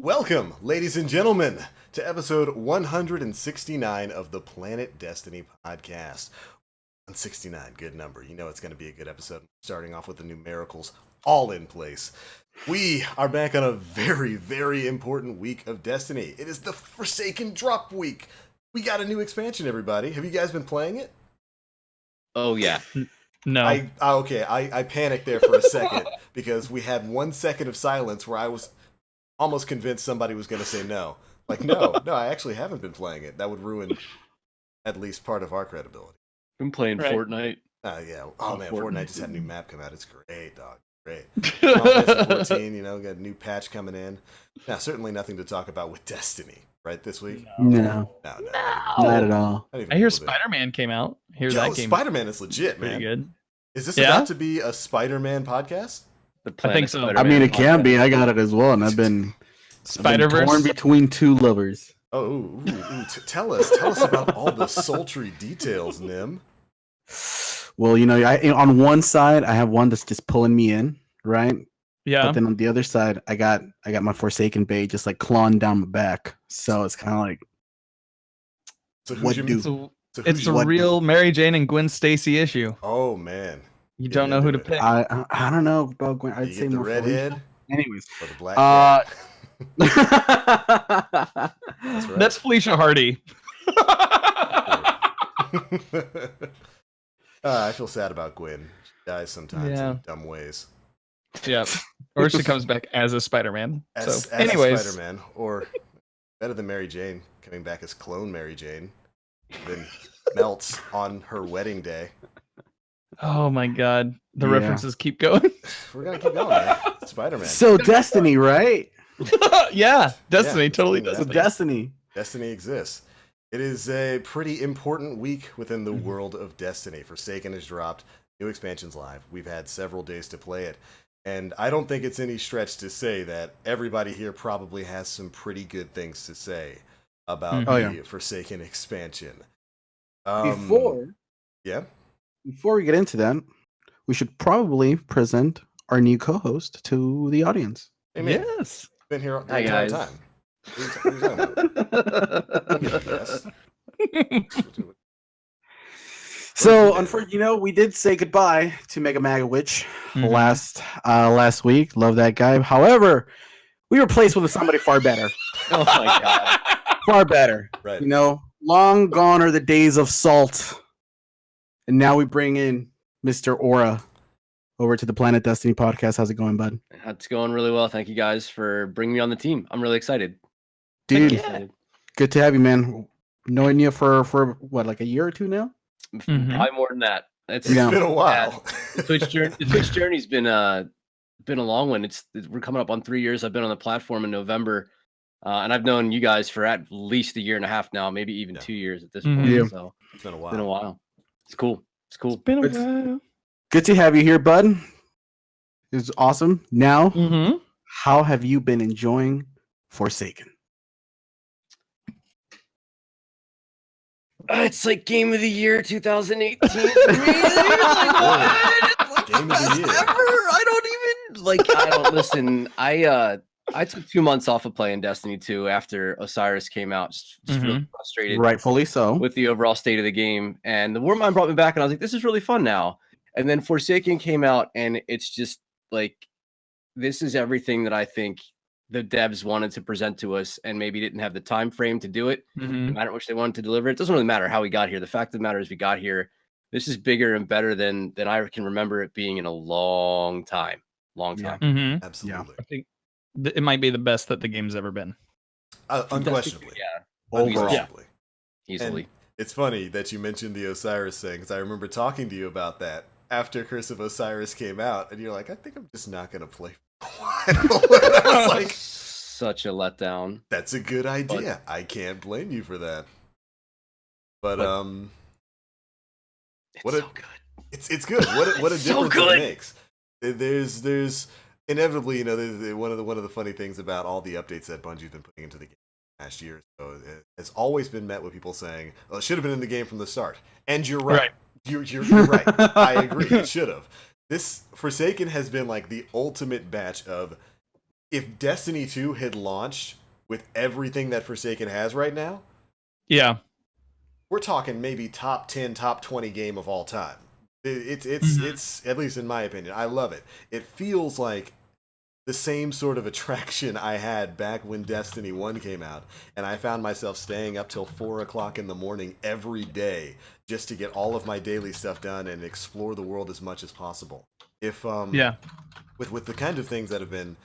Welcome, ladies and gentlemen, to episode 169 of the Planet Destiny podcast. 169, good number. You know it's going to be a good episode. Starting off with the numericals all in place. We are back on a very, very important week of Destiny. It is the Forsaken Drop Week. We got a new expansion, everybody. Have you guys been playing it? Oh, yeah. No. I panicked there for a second because we had 1 second of silence where I was almost convinced somebody was going to say no. Like, no, I actually haven't been playing it. That would ruin at least part of our credibility. Been playing Fortnite. Yeah. Oh, man, Fortnite just had a new map come out. It's great, dog. Great. Final Fantasy 14, got a new patch coming in. Now, certainly nothing to talk about with Destiny, right, this week? No. Not at all. I hear Spider-Man came out. That game Spider-Man is legit, man. pretty good. Is this about to be a Spider-Man podcast? I think so. I mean, it can be. I got it as well, and I've been torn between two lovers. Oh, tell us about all the sultry details, Nim. Well, on one side, I have one that's just pulling me in, right? Yeah. But then on the other side, I got my Forsaken Bay just like clawing down my back. So it's kind of like, It's a real Mary Jane and Gwen Stacy issue. Oh man, you don't know who to pick. I don't know about Gwen. I'd say the more redhead. Anyways, or the black. That's right. That's Felicia Hardy. I feel sad about Gwen. She dies sometimes in dumb ways. Yeah, or she comes back as a Spider-Man. As anyways, Spider-Man, or better than Mary Jane, coming back as clone Mary Jane, then melts on her wedding day. Oh my God, the references keep going. We're gonna keep going, man. Spider-Man. So Destiny, right? Yeah, Destiny totally does. Destiny. Destiny exists. It is a pretty important week within the world of Destiny. Forsaken has dropped, new expansions live. We've had several days to play it. And I don't think it's any stretch to say that everybody here probably has some pretty good things to say about the Forsaken expansion. Before we get into that, we should probably present our new co-host to the audience. Hey, man. Yes. Been here the entire time. What are you talking about? So, unfortunately, we did say goodbye to Mega Maga Witch last week. Love that guy. However, we replaced with somebody far better. Oh my God. Far better. Right. Long gone are the days of salt. And now we bring in Mr. Aura over to the Planet Destiny podcast. How's it going, bud? It's going really well. Thank you guys for bringing me on the team. I'm really excited. Dude, good to have you, man. Knowing you for what, like a year or two now? Probably more than that. It's been a while. The Twitch journey's been a long one. We're coming up on 3 years. I've been on the platform in November, and I've known you guys for at least a year and a half now, maybe even 2 years at this point. Yeah. So it's been a while. It's been a while. It's cool. It's been a while. Good to have you here, bud. It's awesome. Now, how have you been enjoying Forsaken? It's like Game of the Year 2018 for me. Game of the year. I don't listen. I took 2 months off of playing Destiny 2 after Osiris came out. Just really frustrated. Rightfully so. With the overall state of the game. And the Warmind brought me back, and I was like, this is really fun now. And then Forsaken came out, and it's just like, this is everything that I think the devs wanted to present to us and maybe didn't have the time frame to do it, no matter which they wanted to deliver. It doesn't really matter how we got here. The fact of the matter is we got here. This is bigger and better than I can remember it being in a long time. Absolutely. Yeah. I think it might be the best that the game's ever been. Unquestionably. Yeah. Unquestionably. Easily. And it's funny that you mentioned the Osiris thing, because I remember talking to you about that after Curse of Osiris came out, and you're like, I think I'm just not going to play I was like, such a letdown. That's a good idea. I can't blame you for that. But so good. It's good. What a difference it makes. There's inevitably, one of the funny things about all the updates that Bungie's been putting into the game last year, so it has always been met with people saying, "Well, it should have been in the game from the start." And you're right. You're right. I agree. It should have. This Forsaken has been like the ultimate batch of if Destiny 2 had launched with everything that Forsaken has right now, Yeah. we're talking maybe top 10, top 20 game of all time. It's at least in my opinion, I love it. It feels like the same sort of attraction I had back when Destiny 1 came out, and I found myself staying up till 4 o'clock in the morning every day just to get all of my daily stuff done and explore the world as much as possible. If Yeah. with the kind of things that have been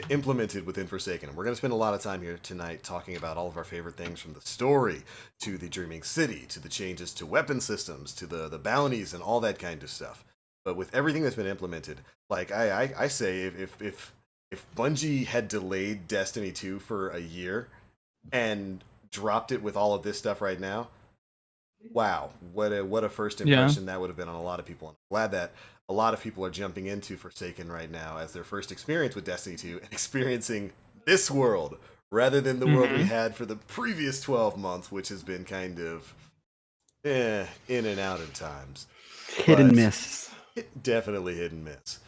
implemented within Forsaken. And we're going to spend a lot of time here tonight talking about all of our favorite things, from the story to the Dreaming City to the changes to weapon systems to the bounties and all that kind of stuff. But with everything that's been implemented, like I say, if Bungie had delayed Destiny 2 for a year and dropped it with all of this stuff right now, wow, what a first impression that would have been on a lot of people. And I'm glad that a lot of people are jumping into Forsaken right now as their first experience with Destiny 2 and experiencing this world rather than the world we had for the previous 12 months, which has been kind of in and out at times. Hit and miss. Definitely hit and miss.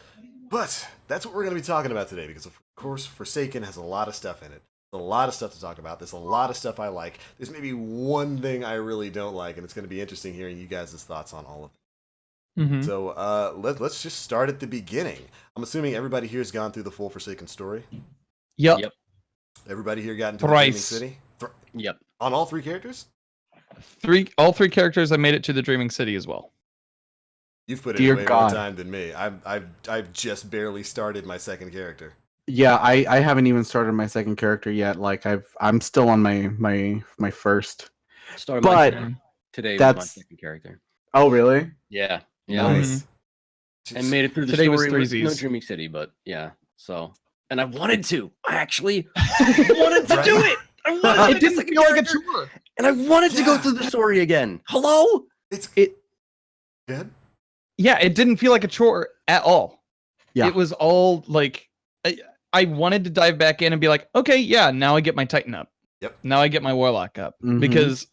But that's what we're going to be talking about today, because of course Forsaken has a lot of stuff in it. There's a lot of stuff to talk about. There's a lot of stuff I like. There's maybe one thing I really don't like, and it's going to be interesting hearing you guys' thoughts on all of it. So let's just start at the beginning. I'm assuming everybody here has gone through the full Forsaken story. Yep. Everybody here got into the Dreaming City? Yep. On all three characters? All three characters. I made it to the Dreaming City as well. You've put in way more time than me. I've just barely started my second character. Yeah, I haven't even started my second character yet. Like I'm still on my first. Started but today was my second character. Oh really? Yeah. Nice. And made it through the Today story was with no Dreaming City, but yeah. So, and I wanted to. I actually wanted to do it. I wanted it didn't feel like a chore. And I wanted to go through the story again. Hello? Good. Yeah, it didn't feel like a chore at all. Yeah. It was all like I wanted to dive back in and be like, okay, yeah, now I get my Titan up. Yep. Now I get my Warlock up. Because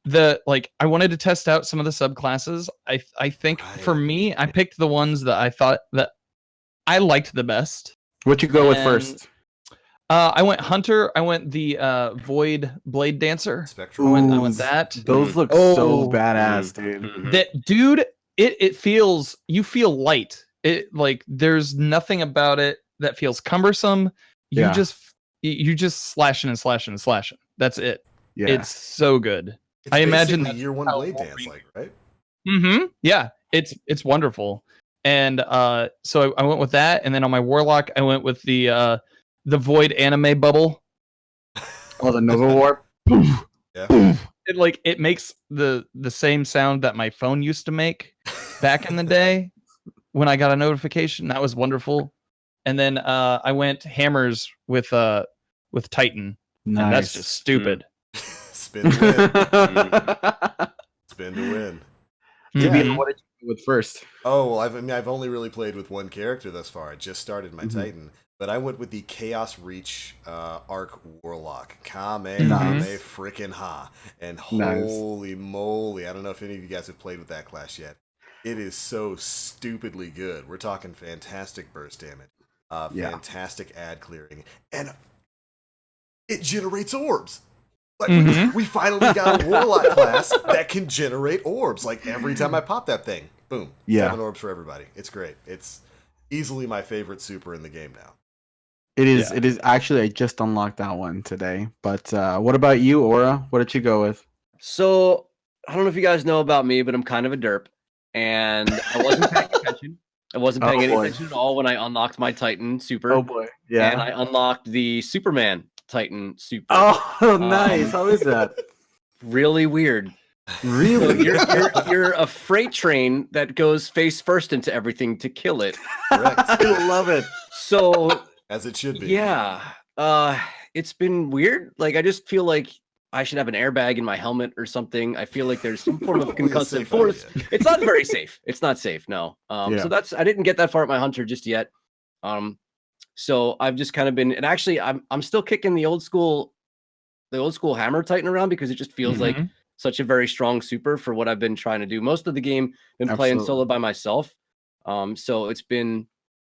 I wanted to test out some of the subclasses. I think for me, I picked the ones that I thought that I liked the best. What'd you go with first? I went Hunter. I went the Void Blade Dancer. Spectrum. I went that. Those look so badass, dude. That dude, it feels, you feel light. It like there's nothing about it that feels cumbersome. You just slashing and slashing and slashing. That's it. Yeah. It's so good. It's I imagine that year one Blade Dance, like, right? Yeah, it's wonderful. And so I went with that, and then on my Warlock, I went with the Void anime bubble. Oh, the Nova Warp. Yeah. It makes the same sound that my phone used to make back in the day when I got a notification. That was wonderful. And then I went hammers with Titan. Nice. And that's just stupid. Spin to win. Spin to win. What did you go with first? Oh, well, I've only really played with one character thus far. I just started my Titan, but I went with the Chaos Reach Arc Warlock. Kame frickin' ha. And holy moly, I don't know if any of you guys have played with that class yet. It is so stupidly good. We're talking fantastic burst damage, fantastic ad clearing, and it generates orbs. Like we finally got a Warlock class that can generate orbs. Like every time I pop that thing, boom, 7 orbs for everybody. It's great. It's easily my favorite super in the game now. It is. It is actually. I just unlocked that one today. But what about you, Aura? What did you go with? So I don't know if you guys know about me, but I'm kind of a derp, and I wasn't paying attention. I wasn't paying any attention at all when I unlocked my Titan super. Oh boy! Yeah. And I unlocked the Superman Titan super. Oh, nice! How is that? Really weird. Really? So you're a freight train that goes face first into everything to kill it. Correct. I love it. So as it should be. Yeah. It's been weird. Like I just feel like I should have an airbag in my helmet or something. I feel like there's some form of concussive force. It's not very safe. It's not safe. No. So I didn't get that far at my Hunter just yet. So I've just kind of been, and actually I'm still kicking the old school Hammer Titan around because it just feels like such a very strong super for what I've been trying to do. Most of the game been playing solo by myself. So it's been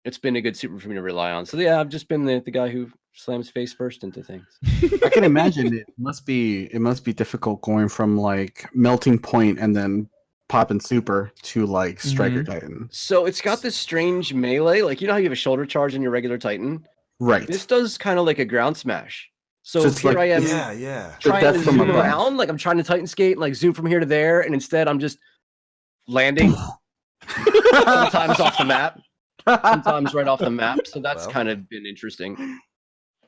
it's been a good super for me to rely on. So yeah, I've just been the guy who slams face first into things. I can imagine it must be difficult going from like melting point and then popping super to like striker Titan. So it's got this strange melee, like you know how you have a shoulder charge in your regular Titan. Right. This does kind of like a ground smash. So it's here like- I am Yeah. trying death to from zoom above. around, like I'm trying to Titan skate, and like zoom from here to there, and instead I'm just landing sometimes off the map, sometimes right off the map. So that's Well. kind of been interesting.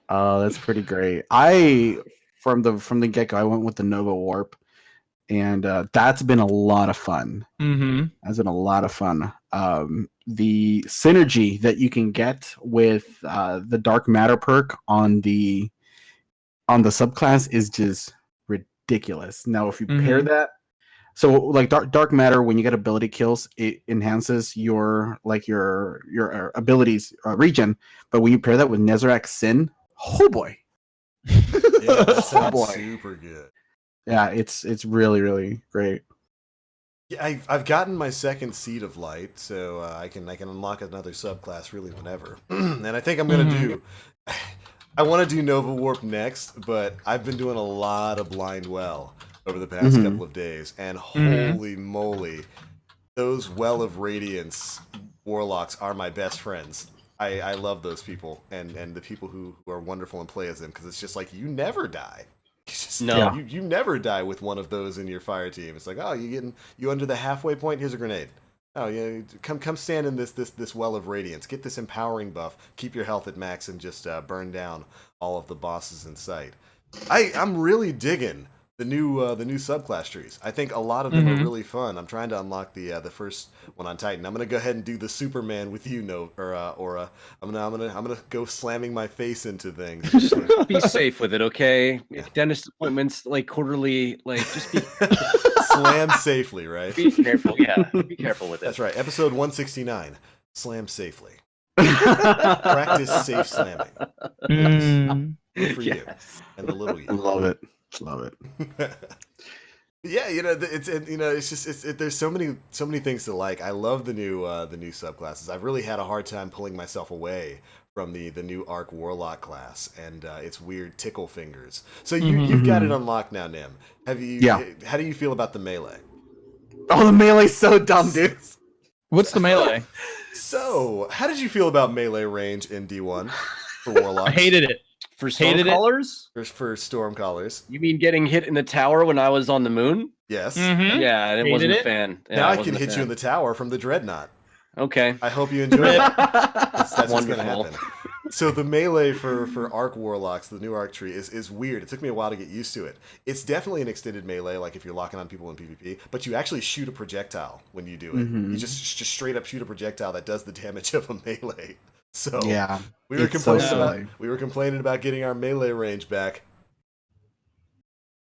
Oh, that's pretty great. I from the get-go I went with the Nova Warp, and that's been a lot of fun. Mm-hmm. That's been a lot of fun. The synergy that you can get with the Dark Matter perk on the subclass is just ridiculous. Now, if you pair that, so like Dark Matter, when you get ability kills, it enhances your abilities regen. But when you pair that with Nezarec Sin, oh boy, Yeah, that Oh, sounds boy. super good. yeah, it's really really great. Yeah, I've gotten my second Seed of Light, so I can unlock another subclass really whenever. And I think I'm gonna do. I want to do Nova Warp next, but I've been doing a lot of Blind Well over the past couple of days, and holy moly, those Well of Radiance warlocks are my best friends. I love those people and the people who are wonderful and play as them, because it's just like you never die. No. You never die with one of those in your fire team. It's like, oh, you under the halfway point. Here's a grenade. Oh yeah, come stand in this Well of Radiance. Get this empowering buff. Keep your health at max and just burn down all of the bosses in sight. I'm really digging the new subclass trees. I think a lot of them are really fun. I'm trying to unlock the first one on Titan. I'm gonna go ahead and do the Superman with you, Aura. I'm gonna go slamming my face into things. Just be safe with it, okay? Dentist appointments like quarterly, like just be Slam safely, right? be careful. Yeah, be careful with it. That's right. Episode 169. Slam safely. Practice safe slamming. Good for you Yes. and the little you. Love it. Yeah, it's just there's so many things to like. I love the new subclasses. I've really had a hard time pulling myself away from the new Arc Warlock class and its weird tickle fingers. So you've got it unlocked now, Nim. Have you? Yeah. How do you feel about the melee? Oh, the melee's so dumb, dude. What's the melee? So, how did you feel about melee range in D1 for Warlocks? I hated it. For Hated it. Stormcallers? For Stormcallers. You mean getting hit in the tower when I was on the moon? Yes. Yeah, I Hated wasn't a it. fan. Yeah, Now I wasn't can a hit you fan. in the tower from the Dreadnought. Okay. I hope you enjoy it. That's what's going to Wonderful. happen. So the melee for Arc Warlocks, the new Arc tree, is weird. It took me a while to get used to it. It's definitely an extended melee, like if you're locking on people in PvP, but you actually shoot a projectile when you do it. You just straight up shoot a projectile that does the damage of a melee. So Yeah. we were it's so complaining silly. about getting our melee range back.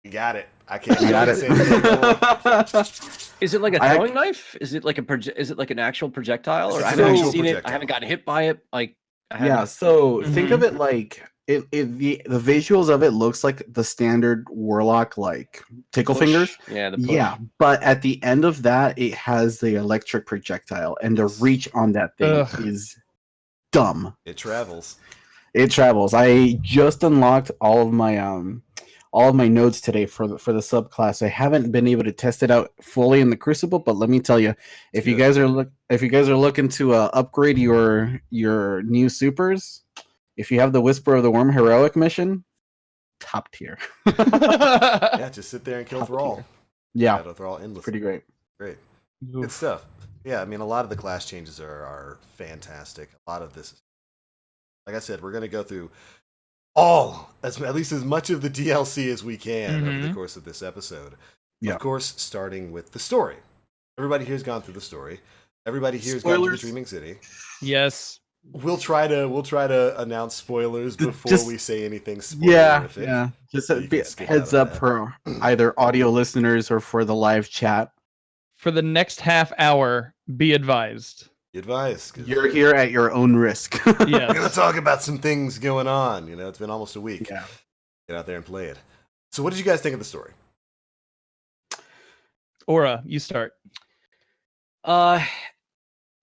We got it. I can't We got say anything more. Is it like a throwing knife? Is it like is it like an actual projectile? Or It's I an haven't actual seen it. I projectile. haven't gotten hit by it. Like I haven't. Yeah, so think of it like the visuals of it looks like the standard warlock like tickle Push. fingers. Yeah, the push. Yeah, but at the end of that, it has the electric projectile, and the reach on that thing Ugh. is dumb. It travels. It travels. I just unlocked all of my nodes today for the subclass. I haven't been able to test it out fully in the Crucible, but let me tell you, if you guys are looking to upgrade your new supers, if you have the Whisper of the Worm heroic mission, top tier. Yeah, just sit there and kill Thrall. Yeah, Thrall endlessly. pretty great. Great. Good stuff. Yeah, I mean, a lot of the class changes are fantastic. A lot of this is, like I said, we're going to go through at least as much of the DLC as we can over the course of this episode. Yeah. Of course, starting with the story. Everybody here's gone through the story. Everybody here's gone to the Spoilers. Dreaming City. Yes. We'll try to announce spoilers before Just- we say anything Yeah, spoilerific. yeah. Just So you can skip heads out on up that. for either audio listeners or for the live chat. For the next half hour, be advised. Be advised. 'Cause You're here at your own risk. we're going to Yes. talk about some things going on. You know, it's been almost a week. Yeah. Get out there and play it. So what did you guys think of the story? Aura, you start.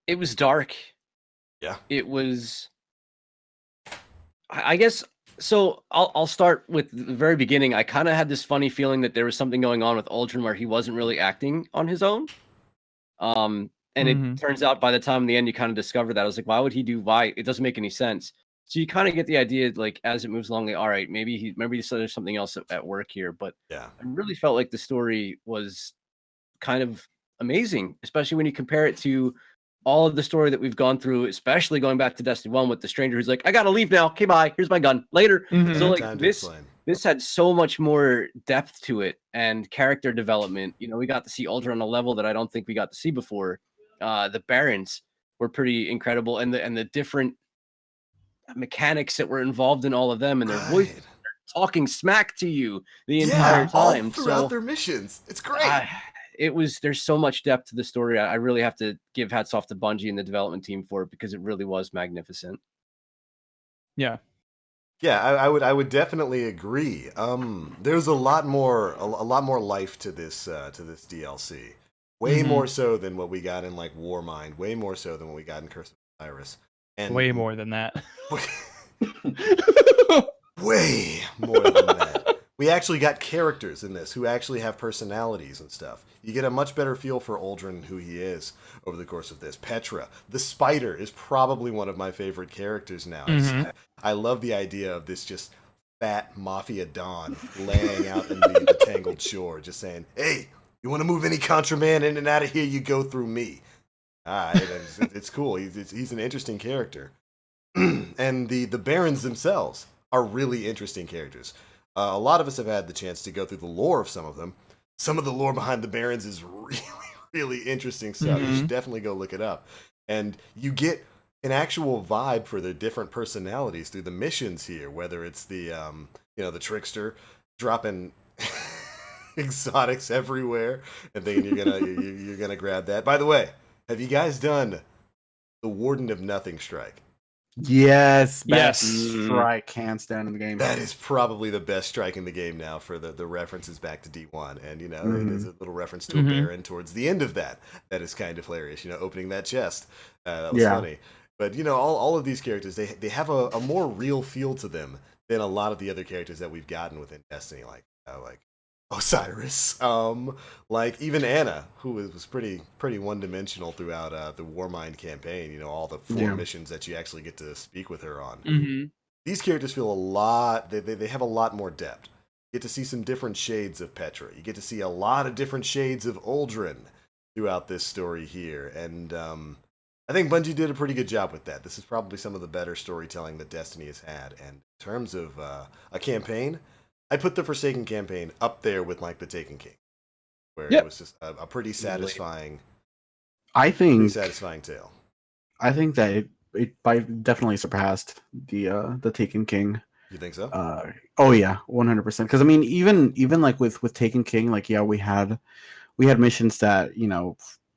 It was dark. Yeah. it was, I guess. So I'll start with the very beginning. I kind of had this funny feeling that there was something going on with Aldrin where he wasn't really acting on his own. And it Mhm. turns out by the time in the end you kind of discover that I was like, why would he do why? It doesn't make any sense. So you kind of get the idea, like as it moves along, like, all right, maybe there's something else at work here. But Yeah. I really felt like the story was kind of amazing, especially when you compare it to all of the story that we've gone through, especially going back to Destiny 1 with the stranger who's like, I gotta leave now. Okay, bye. Here's my gun. Later. Mhm. So like Time to this explain. this had so much more depth to it and character development. You know, we got to see Ultra on a level that I don't think we got to see before. The Barons were pretty incredible, and the different mechanics that were involved in all of them, and their voice Right. talking smack to you the Yeah, entire all time. throughout So their missions. It's great. there's so much depth to the story. I really have to give hats off to Bungie and the development team for it because it really was magnificent. Yeah. Yeah, I would definitely agree. There's a lot more life to this DLC. Way Mhm. more so than what we got in like Warmind. Way more so than what we got in Curse of Osiris. And Way more than that. way more than that. We actually got characters in this who actually have personalities and stuff. You get a much better feel for Aldrin, who he is, over the course of this. Petra, the spider, is probably one of my favorite characters now. Mhm. I love the idea of this just fat mafia don laying out in the tangled shore, just saying, hey, you want to move any contraband in and out of here, you go through me. It's cool. He's an interesting character. And the Barons themselves are really interesting characters. A lot of us have had the chance to go through the lore of some of them. Some of the lore behind the Barons is really, really interesting stuff. You should definitely go look it up. And you get an actual vibe for their different personalities through the missions here, whether it's the the trickster dropping exotics everywhere and thinking you're gonna grab that. By the way, have you guys done the Warden of Nothing strike? Yes, best Yes. strike hands down in the game. That is probably the best strike in the game now for the references back to D1. And, it is a little reference to a Baron towards the end of that. That is kind of hilarious, opening that chest. That was funny. But, all of these characters, they have a more real feel to them than a lot of the other characters that we've gotten within Destiny, like Osiris, like even Anna, who was pretty one-dimensional throughout the Warmind campaign. All the 4 missions that you actually get to speak with her on. Mhm. These characters feel a lot. They have a lot more depth. You get to see some different shades of Petra. You get to see a lot of different shades of Aldrin throughout this story here, and I think Bungie did a pretty good job with that. This is probably some of the better storytelling that Destiny has had. And in terms of a campaign, I put the Forsaken campaign up there with like the Taken King, where it was just a pretty satisfying, I think tale. I think that it definitely surpassed the Taken King. You think so? Oh yeah, 100%. Because I mean, even like with Taken King, like we had missions that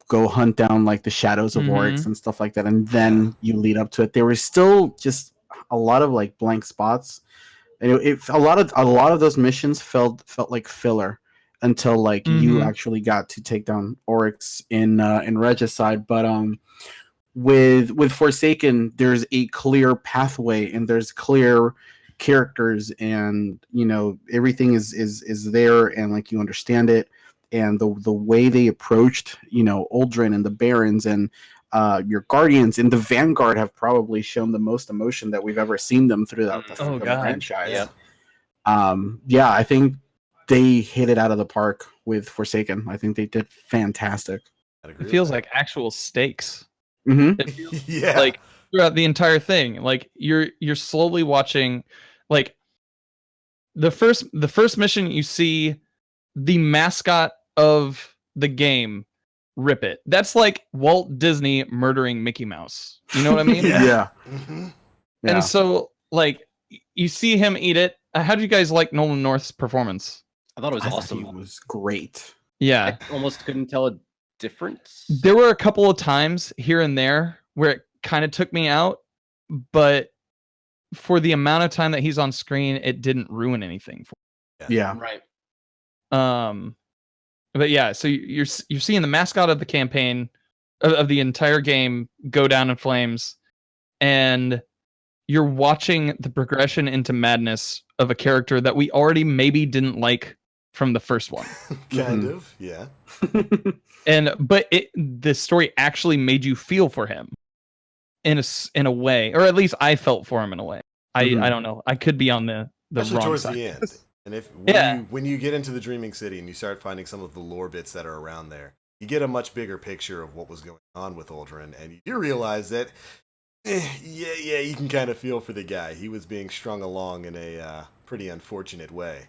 go hunt down like the shadows of Oryx and stuff like that, and then you lead up to it. There was still just a lot of like blank spots. And a lot of those missions felt like filler until like you actually got to take down Oryx in Regicide. But with Forsaken, there's a clear pathway and there's clear characters, and everything is there, and like you understand it, and the way they approached Aldrin and the Barons and your Guardians in the Vanguard have probably shown the most emotion that we've ever seen them through the franchise. Yeah. I think they hit it out of the park with Forsaken. I think they did fantastic. It feels like actual stakes. Mm-hmm. It feels Yeah. like throughout the entire thing, like you're slowly watching, like the first mission you see the mascot of the game rip it. That's like Walt Disney murdering Mickey Mouse. You know what I mean? Yeah. Mm-hmm. And so like you see him eat it. How did you guys like Nolan North's performance? I thought it was I awesome. thought he was great. Yeah. I almost couldn't tell a difference. There were a couple of times here and there where it kind of took me out, but for the amount of time that he's on screen, it didn't ruin anything for me. Yeah. Right. But yeah, so you're seeing the mascot of the campaign of the entire game go down in flames, and you're watching the progression into madness of a character that we already maybe didn't like from the first one. Kind Mhm. of, yeah. But the story actually made you feel for him in a way, or at least I felt for him in a way. I Mhm. don't know. I could be on the Especially wrong towards side. the end. And Yeah. when you get into the Dreaming City and you start finding some of the lore bits that are around there, you get a much bigger picture of what was going on with Uldren, and you do realize that, yeah, you can kind of feel for the guy. He was being strung along in a pretty unfortunate way.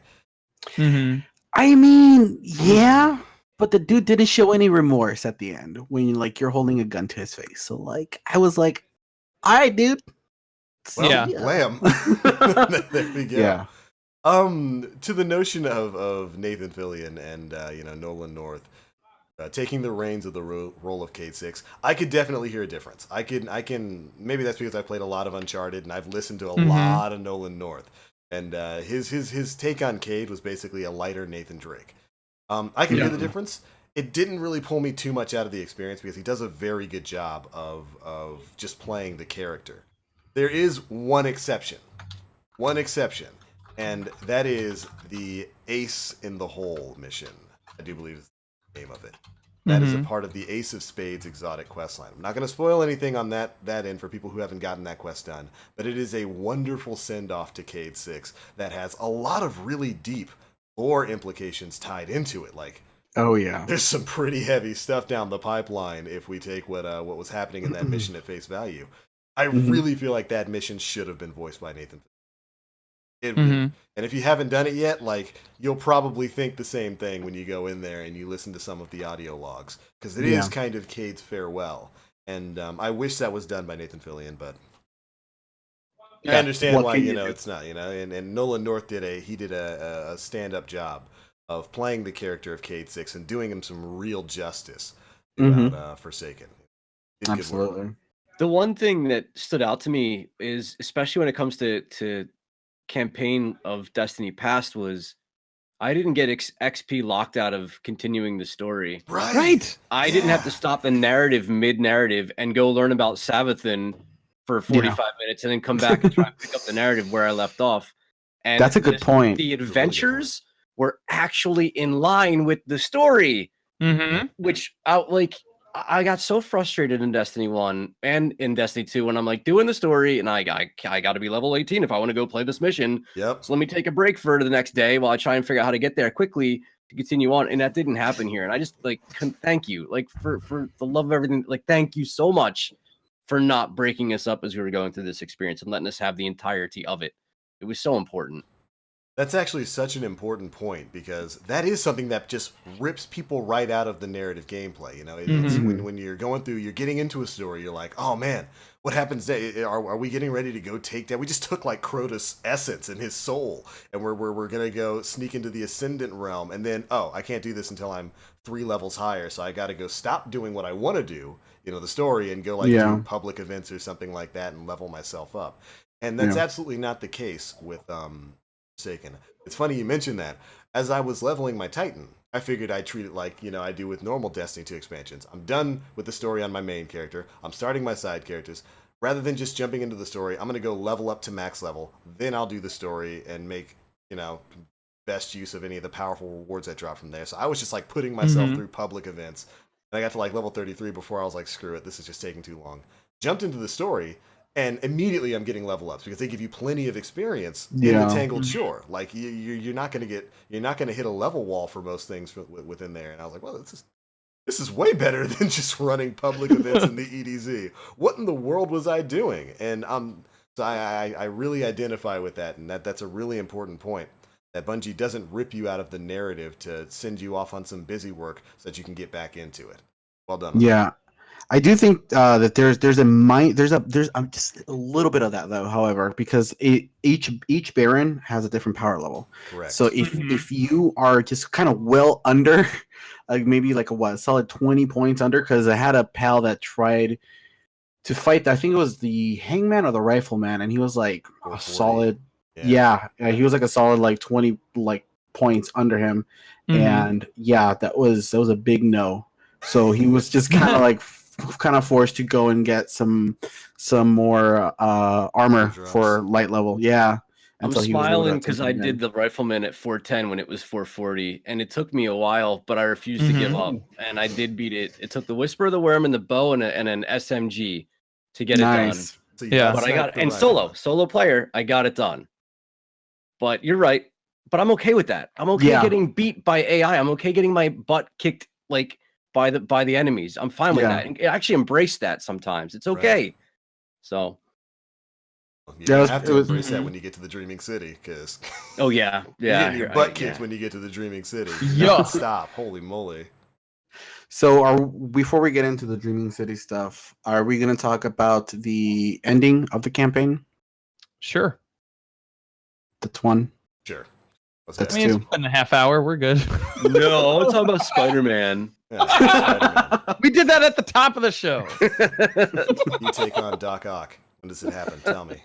Mm-hmm. I mean, yeah, but the dude didn't show any remorse at the end when you're holding a gun to his face. So like, I was like, all right, dude. Well, Yeah. blam. There we go. Yeah. To the notion of Nathan Fillion and Nolan North taking the reins of the role of Cayde 6, I could definitely hear a difference. I can maybe that's because I played a lot of Uncharted and I've listened to a Mhm. lot of Nolan North, and his take on Cayde was basically a lighter Nathan Drake. I can hear Yeah. the difference. It didn't really pull me too much out of the experience because he does a very good job of just playing the character. There is one exception, and that is the Ace in the Hole mission. I do believe is the name of it. That is a Mhm. part of the Ace of Spades exotic quest line. I'm not going to spoil anything on that end for people who haven't gotten that quest done, but it is a wonderful send-off to Cayde 6 that has a lot of really deep lore implications tied into it. Like, Oh yeah. there's some pretty heavy stuff down the pipeline if we take what was happening in that mission at face value. I Mhm. really feel like that mission should have been voiced by Nathan. Mhm. And if you haven't done it yet, like, you'll probably think the same thing when you go in there and you listen to some of the audio logs, because it is Yeah. kind of Cayde's farewell. And I wish that was done by Nathan Fillion, but I Yeah. understand What why can you do? it's not. And Nolan North did a stand up job of playing the character of Cayde 6 and doing him some real justice throughout Forsaken. Did good work. Absolutely. The one thing that stood out to me is, especially when it comes to campaign of Destiny Past, was I didn't get XP locked out of continuing the story. Right. I didn't have to stop the narrative mid-narrative and go learn about Savathan for 45 minutes and then come back and try and pick up the narrative where I left off. And That's a good point. The really good adventures were actually in line with the story, Mm-hmm. which I got so frustrated in Destiny 1 and in Destiny 2 when I'm like doing the story and I got to be level 18 if I want to go play this mission. Yep. So let me take a break for the next day while I try and figure out how to get there quickly to continue on. And that didn't happen here. And I just thank you, for the love of everything. Thank you so much for not breaking us up as we were going through this experience and letting us have the entirety of it. It was so important. That's actually such an important point, because that is something that just rips people right out of the narrative gameplay. It's when you're going through, you're getting into a story, you're like, oh man, what happens next? Are we getting ready to go take down? We just took like Crota's essence and his soul, and we're gonna go sneak into the Ascendant realm, and then I can't do this until I'm 3 levels higher, so I got to go stop doing what I want to do, the story, and go do public events or something like that and level myself up. And that's absolutely not the case with Forsaken. It's funny you mentioned that. As I was leveling my Titan, I figured I'd treat it like, I do with normal Destiny 2 expansions. I'm done with the story on my main character. I'm starting my side characters. Rather than just jumping into the story, I'm going to go level up to max level. Then I'll do the story and make, best use of any of the powerful rewards that drop from there. So I was just like putting myself through public events. And I got to like level 33 before I was like, screw it, this is just taking too long. Jumped into the story, and immediately I'm getting level ups because they give you plenty of experience in the Tangled Shore. Like you're not going to hit a level wall for most things within there. And I was like, well, this is way better than just running public events in the EDZ. What in the world was I doing? And so I really identify with that, and that's a really important point. That Bungie doesn't rip you out of the narrative to send you off on some busy work so that you can get back into it. Well done. Yeah. I do think that there's just a little bit of that though. However, because each Baron has a different power level. Correct. So if you are just kind of well under, like maybe like a solid 20 points under, because I had a pal that tried to fight. I think it was the Hangman or the Rifleman, and he was like a solid. Yeah, he was like a solid like 20 points under him, and that was a big no. So he was just kind of like kind of forced to go and get some more armor Drops. for light level. Yeah. I'm until he was able to smiling get because I something did in. the rifleman at 410 when it was 440, and it took me a while, but I refused to give up, and I did beat it. It took the Whisper of the Worm and the bow and an SMG to get it done. Nice. So you Yeah. got But I sniped got the and rifle. solo player, I got it done. But you're right. But I'm okay with that. I'm okay Yeah. getting beat by AI. I'm okay getting my butt kicked like by the enemies. I'm fine with Yeah. that. And actually embrace that sometimes. It's Right. okay. So You Yeah, have it to was- embrace that Mhm. when you get to the Dreaming City, because oh yeah. you're Yeah. getting your butt kicked when you get to the Dreaming City. Yeah. Stop. Holy moly. So, before we get into the Dreaming City stuff, are we going to talk about the ending of the campaign? Sure. That's one. Sure. Let's That's I have mean, it. it's been a half hour. We're good. No, I'm talking about Spider-Man. Yeah, Spider-Man. We did that at the top of the show. You take on Doc Ock. When does it happen? Tell me.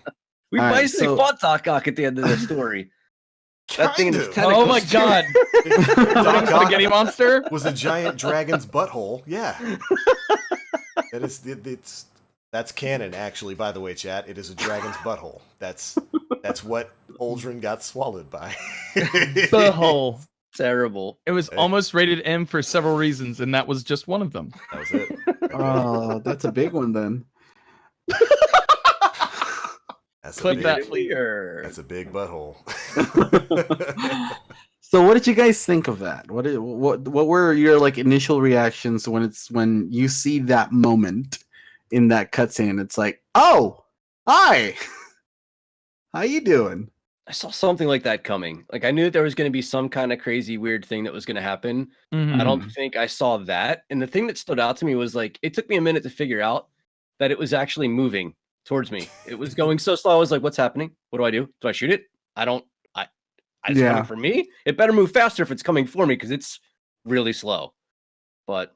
We All right, basically so- fought Doc Ock at the end of the story. That thing Kind in his of. tentacles. Oh my god. Doc Spaghetti Ock monster? was a giant dragon's butthole. Yeah. That is that's canon, actually, by the way, chat. It is a dragon's butthole. That's what Uldren got swallowed by. Butthole. Terrible. It was Hey. almost rated M for several reasons, and that was just one of them. That was it. Oh, that's a big one then. That's Click a big, that, please. That's a big butthole. So, what did you guys think of that? What were your like initial reactions when you see that moment in that cutscene? It's like, oh, hi, how you doing? I saw something like that coming. Like I knew that there was going to be some kind of crazy weird thing that was going to happen. I don't think I saw that. And the thing that stood out to me was like it took me a minute to figure out that it was actually moving towards me. It was going so slow. I was like, "What's happening? What do I do? Do I shoot it? I don't. It's Yeah. coming for me. It better move faster if it's coming for me because it's really slow." But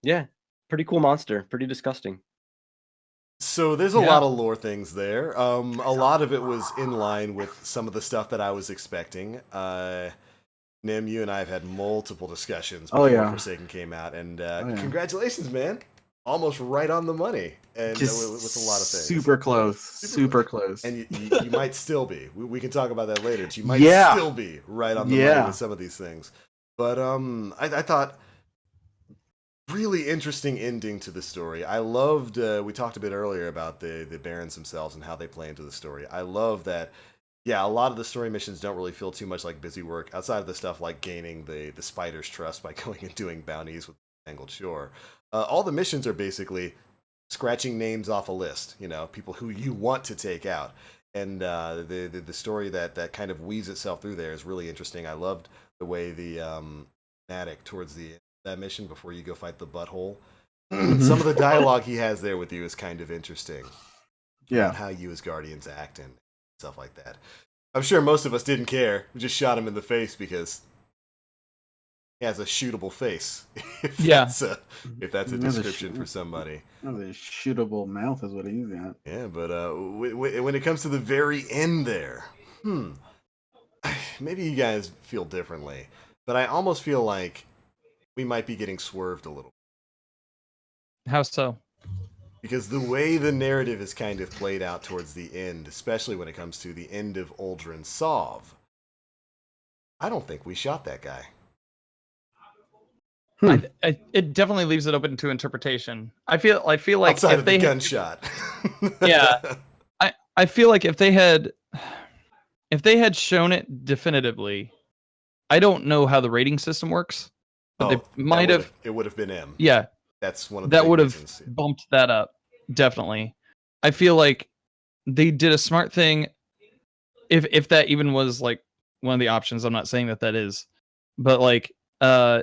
yeah, pretty cool monster. Pretty disgusting. So there's a Yeah. lot of lore things there. A lot of it was in line with some of the stuff that I was expecting. Nim, you and I have had multiple discussions Oh, before yeah. Forsaken came out, and yeah. congratulations, man! Almost right on the money, and Just with a lot of things. super close, super close. And you might still be. We can talk about that later. But you might Yeah. still be right on the Yeah. money with some of these things. But I thought really interesting ending to the story. I loved. We talked a bit earlier about the Barons themselves and how they play into the story. I love that. Yeah, a lot of the story missions don't really feel too much like busy work outside of the stuff like gaining the spider's trust by going and doing bounties with Angled Shore. All the missions are basically scratching names off a list, you know, people who you want to take out. And the story that kind of weaves itself through there is really interesting. I loved the way the Matic towards the end of that mission before you go fight the butthole. Some of the dialogue he has there with you is kind of interesting. Yeah. And how you as Guardians act and stuff like that. I'm sure most of us didn't care. We just shot him in the face because he has a shootable face. If Yeah. that's a He has a description shoot- for somebody. Oh, the shootable mouth is what he's got. Yeah, but when it comes to the very end there, maybe you guys feel differently, but I almost feel like we might be getting swerved a little. How so? Because the way the narrative is kind of played out towards the end, especially when it comes to the end of Uldren Sov, I don't think we shot that guy. It definitely leaves it open to interpretation. I feel like Outside if of the they gunshot. Yeah. I feel like if they had shown it definitively, I don't know how the rating system works, but they might have. It would have been M. Yeah, That's one of the that big would have reasons. bumped that up. Definitely, I feel like they did a smart thing. If that even was like one of the options, I'm not saying that is, but like they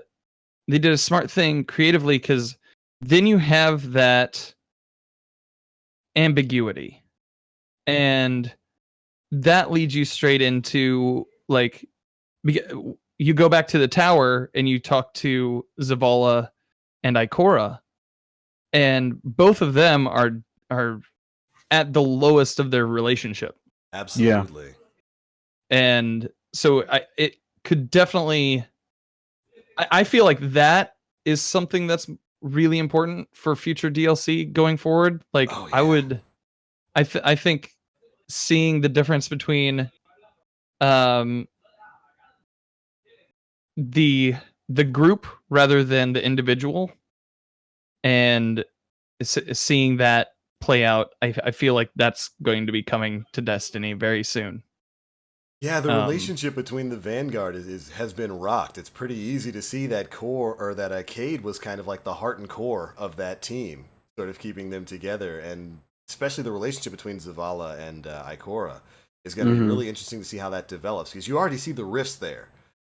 did a smart thing creatively because then you have that ambiguity, and that leads you straight into like you go back to the tower and you talk to Zavala and Ikora, and both of them are at the lowest of their relationship. Absolutely. And so it could definitely I feel like that is something that's really important for future DLC going forward. Like Oh, I yeah. would, I think seeing the difference between um the group rather than the individual, and seeing that play out, I feel like that's going to be coming to Destiny very soon. Yeah, the Um, relationship between the Vanguard has been rocked. It's pretty easy to see that core, or that Cade was kind of like the heart and core of that team, sort of keeping them together, and especially the relationship between Zavala and Ikora is going to be Mhm. really interesting to see how that develops, because you already see the rifts there.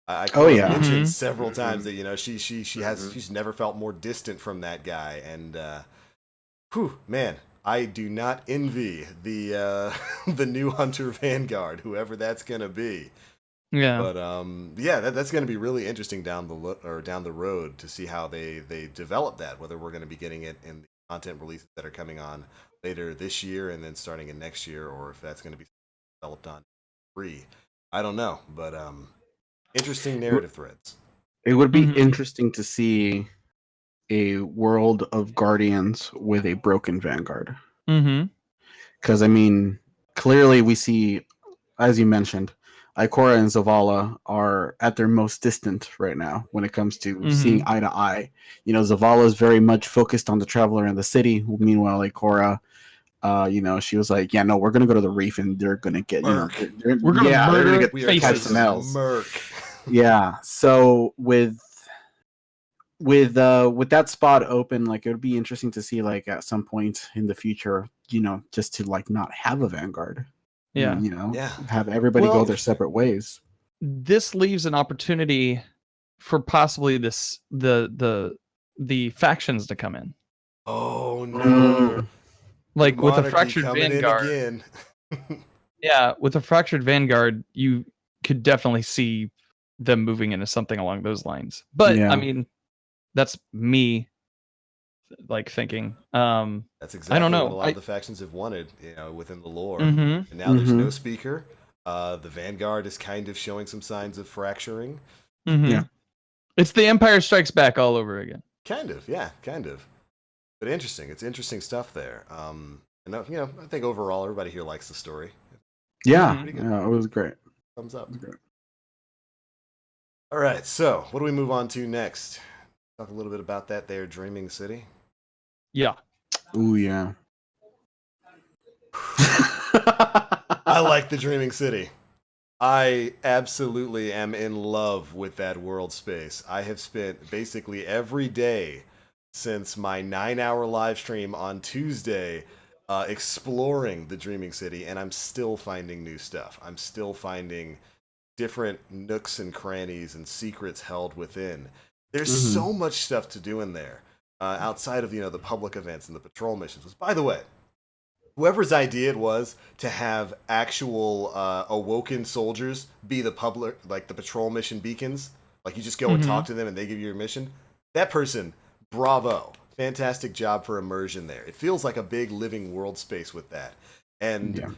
Oh, Ikora yeah. mentioned Mhm. several times Mhm. that she's never felt more distant from that guy, and whew, man, I do not envy the the new Hunter Vanguard, whoever that's gonna be. yeah. But yeah, that's gonna be really interesting down the road to see how they develop that. Whether we're gonna be getting it in the content releases that are coming on later this year and then starting in next year, or if that's gonna be developed on free. I don't know, but interesting narrative threads. It would be Mhm. interesting to see a world of Guardians with a broken Vanguard. Mm-hmm. Because, I mean, clearly we see, as you mentioned, Ikora and Zavala are at their most distant right now when it comes to seeing eye to eye. You know, Zavala is very much focused on the traveler in the city. Meanwhile, Ikora, she was like, yeah, no, we're going to go to the reef and they're going to get, Merc. We're gonna they're murder gonna get We are faces. catch going some to L's. Merc. Yeah. So with that spot open, like it would be interesting to see, like, at some point in the future, just to like not have a Vanguard. Yeah. Yeah. Have everybody Well, go their separate ways. This leaves an opportunity for possibly the factions to come in. Oh no. Mm. Like The with a monarchy fractured coming Vanguard. in again. Yeah, with a fractured Vanguard, you could definitely see them moving into something along those lines. But Yeah. I mean, that's me like thinking. That's exactly I don't know. what a lot of the factions have wanted, within the lore. Mhm. And now there's no Mhm. speaker. The Vanguard is kind of showing some signs of fracturing. Mhm. Yeah. It's the Empire Strikes Back all over again. Kind of, yeah, kind of. But interesting. It's interesting stuff there. And I think overall everybody here likes the story. Yeah. Mhm. Pretty good. Yeah, it was great. Thumbs up. It was great. All right, so what do we move on to next? Talk a little bit about that there, Dreaming City. Yeah. Ooh, yeah. I like the Dreaming City. I absolutely am in love with that world space. I have spent basically every day since my 9-hour live stream on Tuesday exploring the Dreaming City, and I'm still finding new stuff. I'm still finding different nooks and crannies and secrets held within. There's Mhm. so much stuff to do in there outside of the public events and the patrol missions. Which, by the way, whoever's idea it was to have actual awoken soldiers be the public, like the patrol mission beacons, like you just go and talk to them and they give you your mission. That person, bravo, fantastic job for immersion there. It feels like a big living world space with that, and Yeah.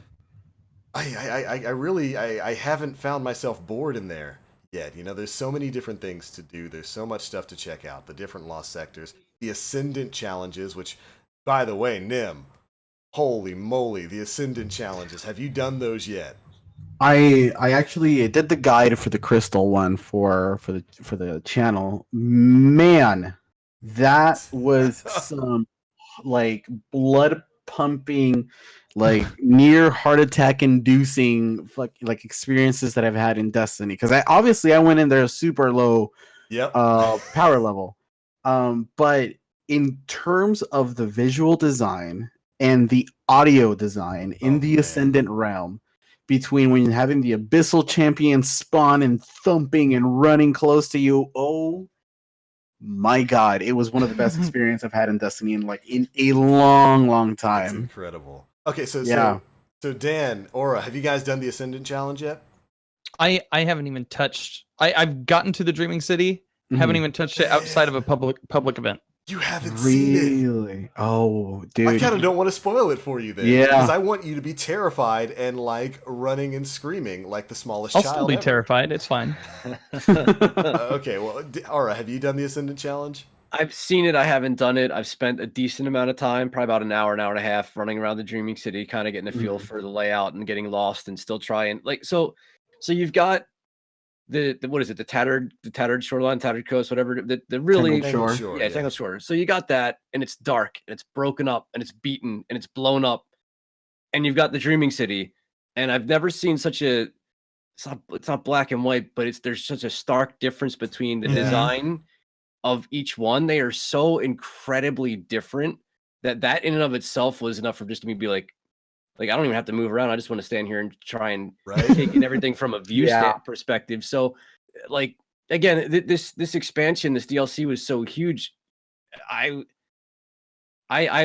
I haven't found myself bored in there yet. There's so many different things to do. There's so much stuff to check out. The different lost sectors, the Ascendant challenges, which, by the way, Nim, holy moly, the Ascendant challenges. Have you done those yet? I actually did the guide for the crystal one for the channel. Man, that was some like blood pumping, like near heart attack inducing like experiences that I've had in Destiny. Because I went in there super low Yep. power level, but in terms of the visual design and the audio design in the man. Ascendant realm, between when you're having the abyssal champion spawn and thumping and running close to you, oh my god, it was one of the best experiences I've had in Destiny in a long That's time. incredible. Okay, so Yeah. so Dan, Aura, have you guys done the Ascendant challenge yet? I haven't even touched. I've gotten to the Dreaming City. Haven't Mhm. even touched it outside of a public event. You haven't seen it. Really? Oh, dude. I kind of don't want to spoil it for you then. Yeah. Because I want you to be terrified and like running and screaming like the smallest I'll child still be ever. terrified. It's fine. Okay, well, Aura, have you done the Ascendant challenge? I've seen it. I haven't done it. I've spent a decent amount of time, probably about an hour and a half, running around the Dreaming City, kind of getting a feel for the layout and getting lost, and still trying like so. So you've got the what is it? The tattered shoreline, tattered coast, whatever. The really Tangled Shore. yeah, Tangled Shore. So you got that, and it's dark, and it's broken up, and it's beaten, and it's blown up, and you've got the Dreaming City, and I've never seen such a it's not black and white, but there's such a stark difference between the Yeah. design of each one. They are so incredibly different that in and of itself was enough for just me to be like I don't even have to move around. I just want to stand here and try and Right? take in everything from a view Yeah. perspective. So, like again, this expansion, this DLC was so huge. I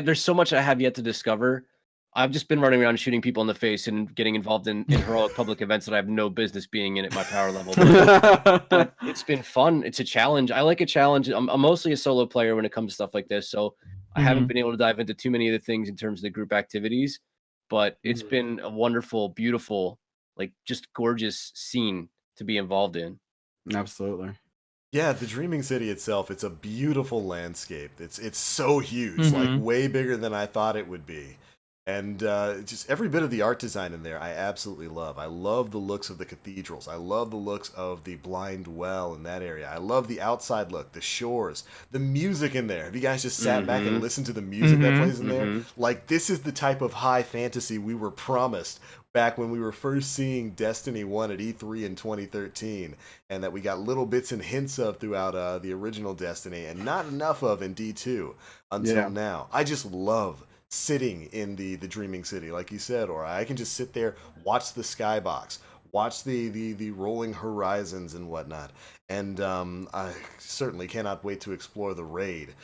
there's so much I have yet to discover. I've just been running around shooting people in the face and getting involved in heroic public events that I have no business being in at my power level. But it's been fun. It's a challenge. I like a challenge. I'm mostly a solo player when it comes to stuff like this, so I haven't been able to dive into too many of the things in terms of the group activities. But it's been a wonderful, beautiful, like just gorgeous scene to be involved in. Absolutely. Yeah, the Dreaming City itself, it's a beautiful landscape. It's so huge, Mhm. like way bigger than I thought it would be. And just every bit of the art design in there, I absolutely love. I love the looks of the cathedrals. I love the looks of the blind well in that area. I love the outside look, the shores, the music in there. Have you guys just sat back and listened to the music that plays in there? Like, this is the type of high fantasy we were promised back when we were first seeing Destiny 1 at E3 in 2013, and that we got little bits and hints of throughout the original Destiny, and not enough of in D2 until now. I just love sitting in the Dreaming City, like you said, or I can just sit there, watch the skybox, watch the rolling horizons and whatnot. And I certainly cannot wait to explore the raid,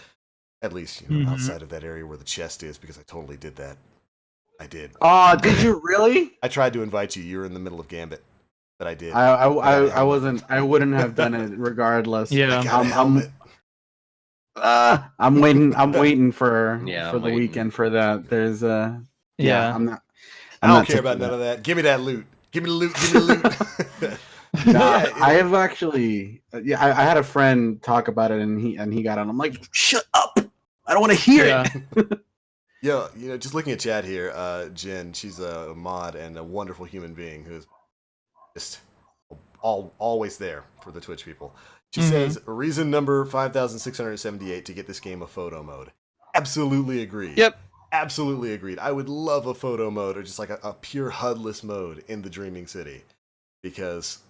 at least outside of that area where the chest is, because I totally did that. I did. Oh, did you really? I tried to invite you. You were in the middle of Gambit, but I did. I wasn't. I wouldn't have done it regardless. Yeah. I got a helmet. I'm waiting. I'm waiting for Yeah, for I'm the waiting. weekend for that. There's Yeah. I'm not. I I'm don't not care about taking none of that. Give me that loot. Give me the loot. Give me the loot. Nah, Yeah, I have actually. Yeah, I had a friend talk about it, and he got on. I'm like, shut up! I don't want to hear it. Yo, just looking at chat here, Jen, she's a mod and a wonderful human being who's just always there for the Twitch people. She says, reason number 5,678 to get this game a photo mode. Absolutely agreed. Yep. Absolutely agreed. I would love a photo mode or just like a pure HUD-less mode in the Dreaming City, because,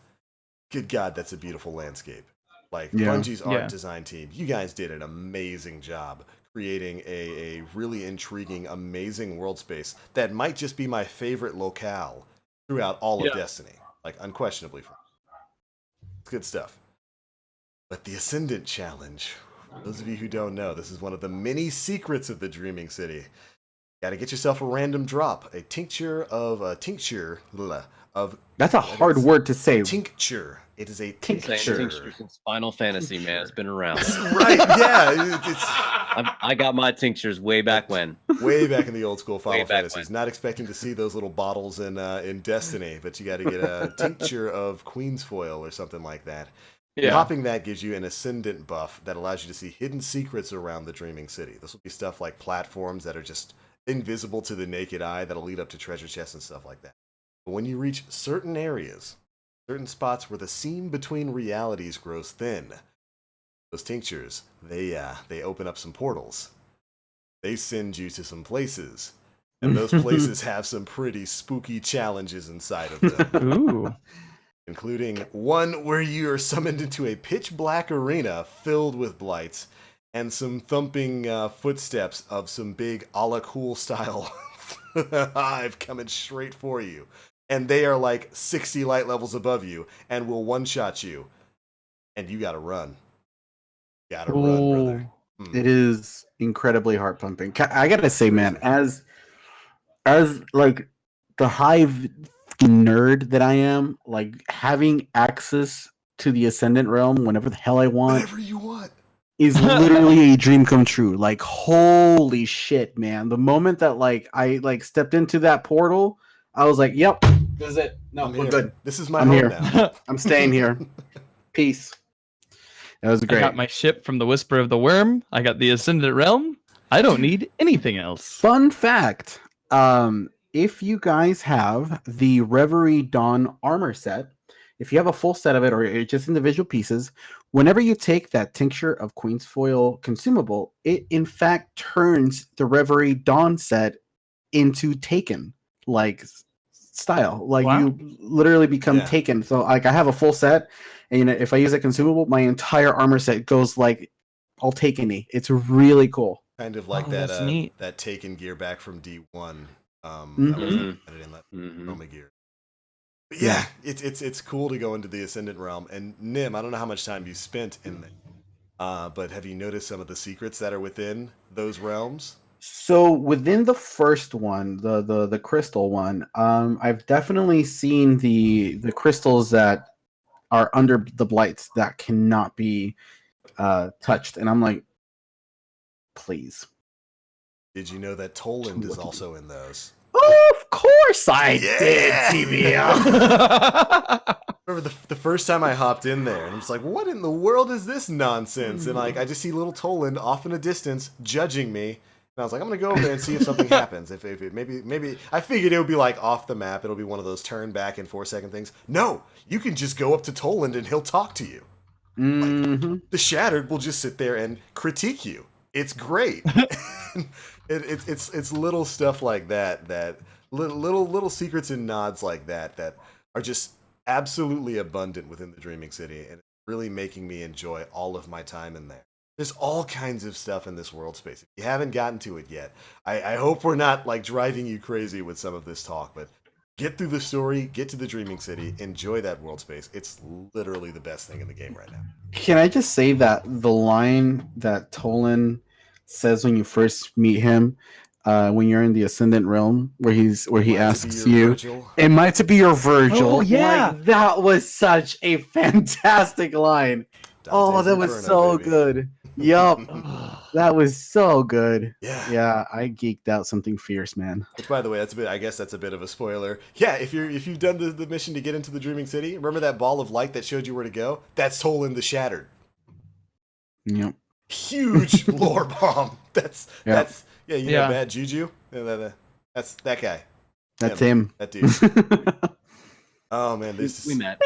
good God, that's a beautiful landscape. Like, Yeah. Bungie's art Yeah. design team, you guys did an amazing job creating a really intriguing, amazing world space that might just be my favorite locale throughout all of Destiny. Like, unquestionably. It's good stuff. But the Ascendant Challenge, for those of you who don't know, this is one of the many secrets of the Dreaming City. Gotta get yourself a random drop, a tincture of That's a hard word to say. tincture. It is a Same tincture. tincture since Final Fantasy, man. It's been around. Right, yeah. It's I got my tinctures way back when. way back in the old school Final Way back Fantasies. Not expecting to see those little bottles in Destiny, but you gotta get a tincture of Queen's Foil or something like that. Yeah. Popping that gives you an Ascendant buff that allows you to see hidden secrets around the Dreaming City. This will be stuff like platforms that are just invisible to the naked eye that'll lead up to treasure chests and stuff like that. But when you reach certain areas, certain spots where the seam between realities grows thin, those tinctures, they open up some portals. They send you to some places, and those places have some pretty spooky challenges inside of them. Ooh. Including one where you are summoned into a pitch black arena filled with blights, and some thumping footsteps of some big a la cool style hive coming straight for you. And they are like 60 light levels above you and will one-shot you. And you gotta run. Gotta run, brother. It is incredibly heart pumping. I gotta say, man, as like the Hive nerd that I am, like having access to the Ascendant realm whenever the hell I want Whatever you want. is literally a dream come true. Like, holy shit, man! The moment that I stepped into that portal, I was like, "Yep, this is it. No, I'm we're here. good. This is my I'm home here. now. I'm staying here. Peace." That was I great. got my ship from the Whisper of the Worm. I got the Ascendant Realm. I don't need anything else. Fun fact: if you guys have the Reverie Dawn armor set, if you have a full set of it or it's just individual pieces, whenever you take that tincture of Queen's Foil consumable, it in fact turns the Reverie Dawn set into Taken like style. Like Wow. you literally become Yeah. Taken. So like I have a full set, and you know, if I use a consumable, my entire armor set goes like all Taken-y. It's really cool. Kind of like Oh, that that's neat. that Taken gear back from D1. That was Mhm. added in that Mhm. Chroma gear. But yeah, it's cool to go into the Ascendant realm. And Nim, I don't know how much time you spent in there, but have you noticed some of the secrets that are within those realms? So within the first one, the crystal one, I've definitely seen the crystals that are under the blights that cannot be touched, and I'm like, please. Did you know that Toland is What to do? also in those? Of course I Yeah! did, TBL. Remember the first time I hopped in there, and I'm just like, what in the world is this nonsense? And like, I just see little Toland off in a distance judging me. And I was like, I'm gonna go over there and see if something happens. If it, maybe I figured it would be like off the map. It'll be one of those turn back in 4-second things. No, you can just go up to Toland and he'll talk to you. Mhm. The Shattered will just sit there and critique you. It's great. It's little stuff like that little secrets and nods like that are just absolutely abundant within the Dreaming City, and it's really making me enjoy all of my time in there. There's all kinds of stuff in this world space. If you haven't gotten to it yet, I hope we're not like driving you crazy with some of this talk, but get through the story, get to the Dreaming City, enjoy that world space. It's literally the best thing in the game right now. Can I just say that the line that Tolan says when you first meet him, when you're in the Ascendant Realm, where he Might to be asks your you, Virgil. "Am I to be your Virgil?" Oh, yeah. Like, that was such a fantastic line. Oh, Dante's that was Inferno, so baby. good. Yup, that was so good. Yeah. Yeah, I geeked out something fierce, man. Which, by the way, I guess that's a bit of a spoiler. Yeah, if you've done the mission to get into the Dreaming City, remember that ball of light that showed you where to go? That's Toland the Shattered. Yep. Huge lore bomb. That's Yep. yeah, you Yeah. know Bad Juju? Yeah, that's that guy. That's him. That dude. Oh man, this We met.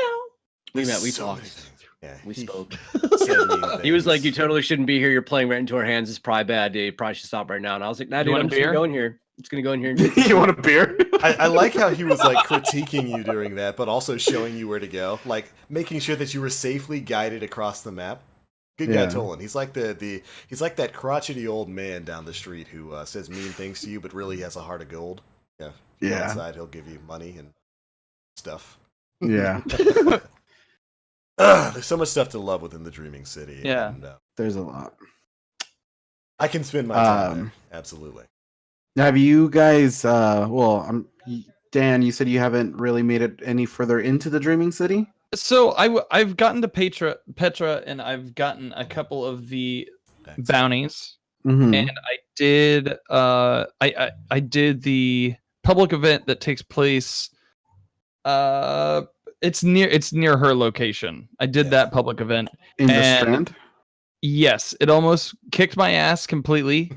We there's met. We so many talked. things. Yeah, We he spoke. said mean He was like, things. "You totally shouldn't be here. You're playing right into our hands. It's probably bad, dude. You probably should stop right now." And I was like, "Nah, You dude, want I'm a just gonna beer? go in here. It's gonna go in here." And You want a beer? I like how he was like critiquing you during that, but also showing you where to go, like making sure that you were safely guided across the map. Good guy, Yeah. Tolan. He's like he's like that crotchety old man down the street who says mean things to you, but really has a heart of gold. Yeah, if you go Yeah. outside, he'll give you money and stuff. Yeah. There's so much stuff to love within the Dreaming City. Yeah. and, There's a lot. I can spend my time Um, there. Absolutely. Have you guys? Dan, you said you haven't really made it any further into the Dreaming City. So I've gotten to Petra, and I've gotten a couple of the Thanks. bounties, Mhm. and I did I did the public event that takes place. It's near her location. I did Yeah. that public event. In the and- Strand. Yes, it almost kicked my ass completely,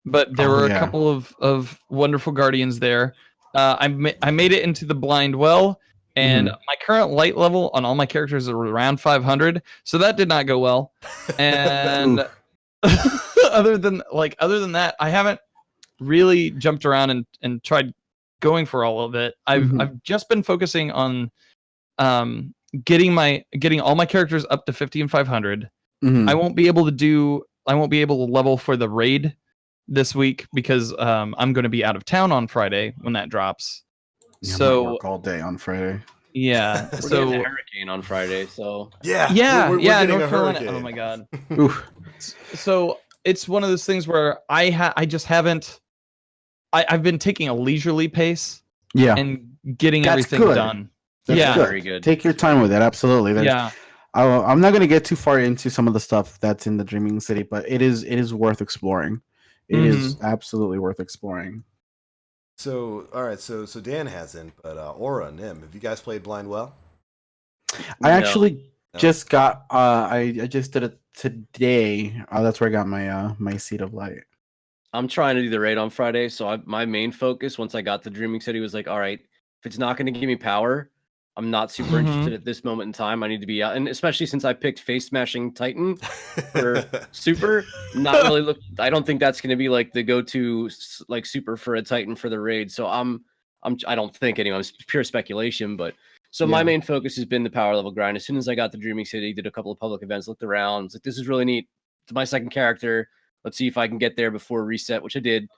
but there Oh, were a yeah. couple of wonderful guardians there. I made it into the blind well, and my current light level on all my characters are around 500, so that did not go well. And other than that, I haven't really jumped around and tried going for all of it. I've just been focusing on getting all my characters up to 50 and 500. Mhm. I won't be able to level for the raid this week because I'm going to be out of town on Friday when that drops. Yeah, I might So work all day on Friday. yeah, We're so getting a hurricane on Friday, so Yeah. yeah, We're yeah, getting North a Carolina. hurricane. Oh my god. Oof. So it's one of those things where I just haven't. I've been taking a leisurely pace Yeah. and getting That's everything good. done. That's yeah. good. Very good. Take your time with it. Absolutely. Yeah. I'm not going to get too far into some of the stuff that's in the Dreaming City, but it is worth exploring. It is absolutely worth exploring. So, all right. So Dan hasn't, but Aura, Nim, have you guys played Blind Well? I No. actually No. just got I just did a today. That's where I got my my Seed of Light. I'm trying to do the raid on Friday, so my main focus once I got to Dreaming City was like, all right, if it's not going to give me power, I'm not super interested at this moment in time. I need to be out, and especially since I picked Face Smashing Titan for super, not really I don't think that's going to be like the go-to like super for a Titan for the raid. So I don't think anyway. It's pure speculation, but so my main focus has been the power level grind. As soon as I got to Dreaming City, did a couple of public events, looked around, was like, this is really neat. It's my second character. Let's see if I can get there before reset, which I did,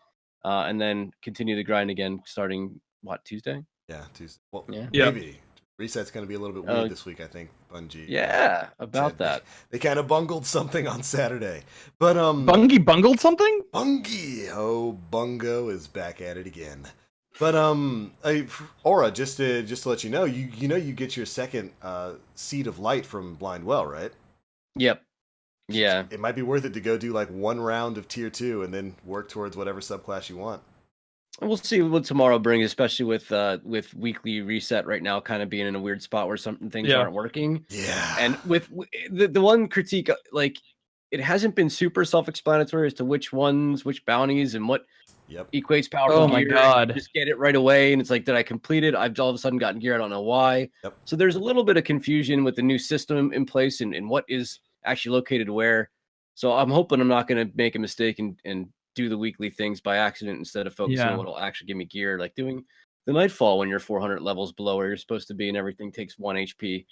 and then continue to grind again starting Tuesday. Yeah, Tuesday. Well, Yeah. maybe reset's going to be a little bit weird this week. I think Bungie. Yeah, about that. They kind of bungled something on Saturday, but Bungie bungled something. Bungo is back at it again. But Aura, just to let you know, you get your second Seed of Light from Blind Well, right? Yep. Yeah. It might be worth it to go do like one round of tier 2 and then work towards whatever subclass you want. We'll see what tomorrow brings, especially with weekly reset right now kind of being in a weird spot where some things aren't working. Yeah. And with the one critique, like it hasn't been super self-explanatory as to which bounties and what equates powerful gear. My God. Just get it right away. And it's like, did I complete it? I've all of a sudden gotten gear. I don't know why. Yep. So there's a little bit of confusion with the new system in place and what is actually located where. So I'm hoping I'm not going to make a mistake and do the weekly things by accident instead of focusing on what will actually give me gear, like doing the Nightfall when you're 400 levels below where you're supposed to be and everything takes 1 HP.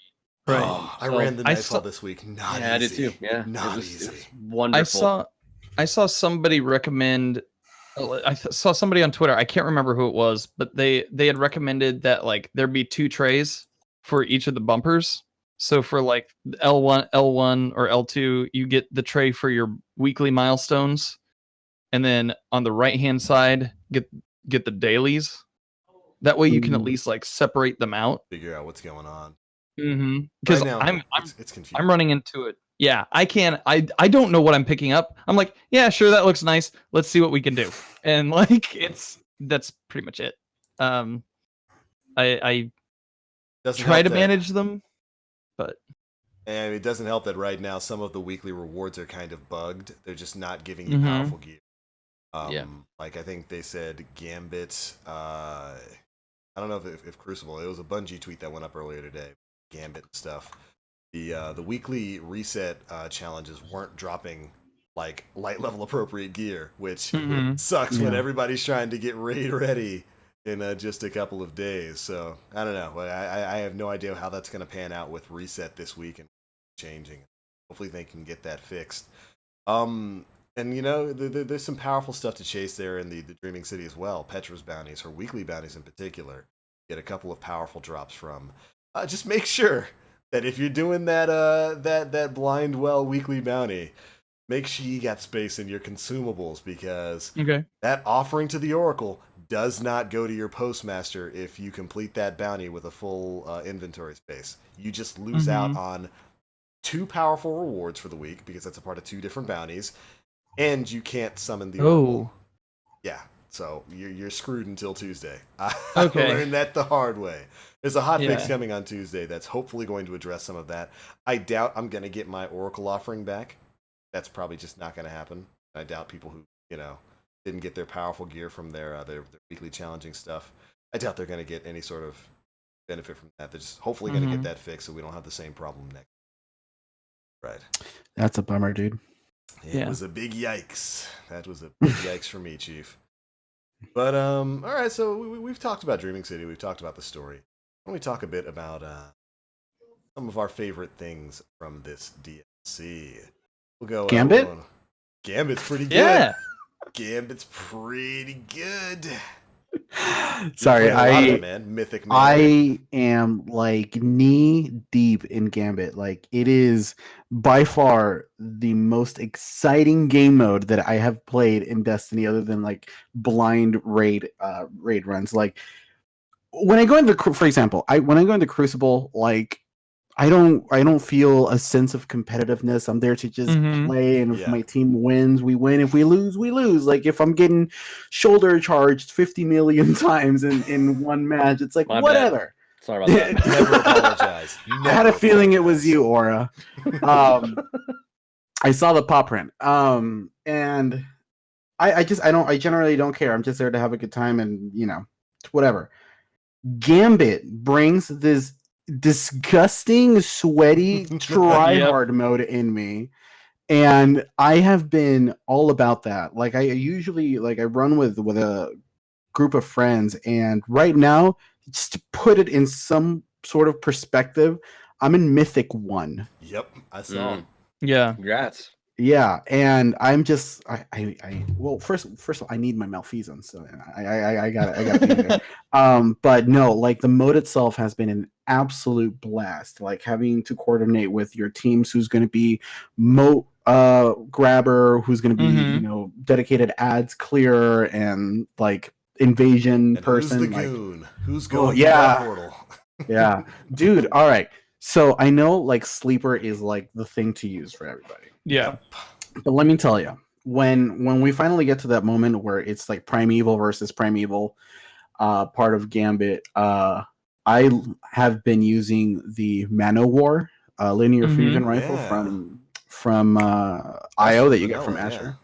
Right. I ran the Nightfall this week. Not easy. I did too. Yeah. Not easy. easy. It was wonderful. I saw somebody recommend. Saw somebody on Twitter. I can't remember who it was, but they had recommended that like there be 2 trays for each of the bumpers. So for like L1 or L2, you get the tray for your weekly milestones, and then on the right hand side get the dailies. That way you can at least like separate them out. Figure out what's going on. Because right now, it's confusing. I'm running into it. Yeah, I can't. I don't know what I'm picking up. I'm like, yeah, sure, that looks nice. Let's see what we can do. And like, that's pretty much it. I try to manage them, but and it doesn't help that right now some of the weekly rewards are kind of bugged. They're just not giving you powerful gear. Like I think they said Gambit. I don't know if Crucible. It was a Bungie tweet that went up earlier today. Gambit stuff. The weekly reset challenges weren't dropping like light level appropriate gear, which sucks when everybody's trying to get raid ready in just a couple of days. So I don't know. I have no idea how that's going to pan out with reset this week and changing. Hopefully they can get that fixed. And you know, there's some powerful stuff to chase there in the Dreaming City as well. Petra's bounties, her weekly bounties in particular, get a couple of powerful drops from. Just make sure that if you're doing that Blind Well weekly bounty, make sure you got space in your consumables, because that offering to the Oracle does not go to your postmaster if you complete that bounty with a full inventory space. You just lose out on 2 powerful rewards for the week, because that's a part of 2 different bounties, and you can't summon the Oracle. Yeah, so you're screwed until Tuesday. I learned that the hard way. There's a hot fix coming on Tuesday that's hopefully going to address some of that. I doubt I'm going to get my Oracle offering back. That's probably just not going to happen. I doubt people who, didn't get their powerful gear from their weekly challenging stuff, I doubt they're going to get any sort of benefit from that. They're just hopefully going to get that fixed so we don't have the same problem next. Right. That's a bummer, dude. It was a big yikes. That was a big yikes for me, Chief. But all right, so we've talked about Dreaming City. We've talked about the story. Why don't we talk a bit about some of our favorite things from this DLC? We'll go Gambit. Gambit's pretty good. Yeah. Gambit's pretty good. Sorry, Mythic Man. I am like knee deep in Gambit. Like, it is by far the most exciting game mode that I have played in Destiny, other than like blind raid runs. Like, when I go into, for example, when I go into Crucible, like, I don't feel a sense of competitiveness. I'm there to just play, and if my team wins, we win. If we lose, we lose. Like, if I'm getting shoulder charged 50 million times in one match, it's like, whatever. Bad. Sorry about that. Never apologize. I had a feeling it was you, Aura. I saw the paw print. And I generally don't care. I'm just there to have a good time and whatever. Gambit brings this disgusting, sweaty, try-hard mode in me. And I have been all about that. Like I usually I run with a group of friends, and right now, just to put it in some sort of perspective, I'm in Mythic 1. Yep, I saw. Yeah. Congrats. Yeah, and I'm just well, first of all, I need my malfeasance, so I got be there. But no, like the mode itself has been an absolute blast. Like having to coordinate with your teams, who's going to be moat grabber, who's going to be dedicated ads clearer, and like invasion And person. Who's the like, goon? Who's going yeah. to that portal? Yeah, dude. All right. So I know like Sleeper is like the thing to use for everybody. Yeah. But let me tell you, when we finally get to that moment where it's like Primeval versus Primeval, part of Gambit, I have been using the Manowar linear fusion rifle from IO that you get from Asher.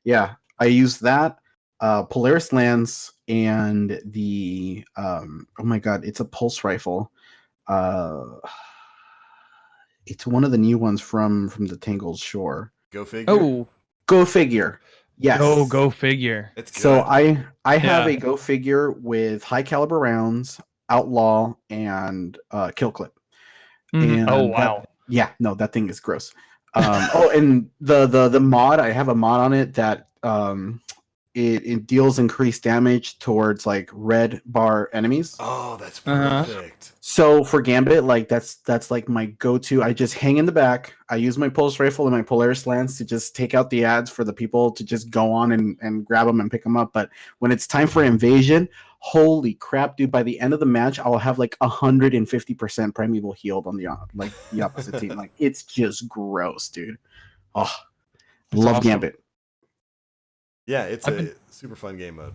Yeah, I use that. Polaris Lance and the oh my god, it's a pulse rifle. It's one of the new ones from the Tangled Shore. Go figure. Oh, Go figure. Yes. go figure. It's good. So I have Yeah. a Go figure with high caliber rounds, outlaw, and kill clip. And Oh wow. that thing is gross. Oh, and the mod, I have a mod on it that it deals increased damage towards like red bar enemies. Oh, that's Uh-huh. perfect. So for Gambit, like that's like my go-to. I just hang in the back. I use my pulse rifle and my Polaris Lance to just take out the ads for the people to just go on and grab them and pick them up. But when it's time for invasion, holy crap, dude! By the end of the match, I'll have like 150% Primeval healed on the opposite team. Like it's just gross, dude. Oh, That's love awesome. Gambit. Yeah, it's I've a been- super fun game mode.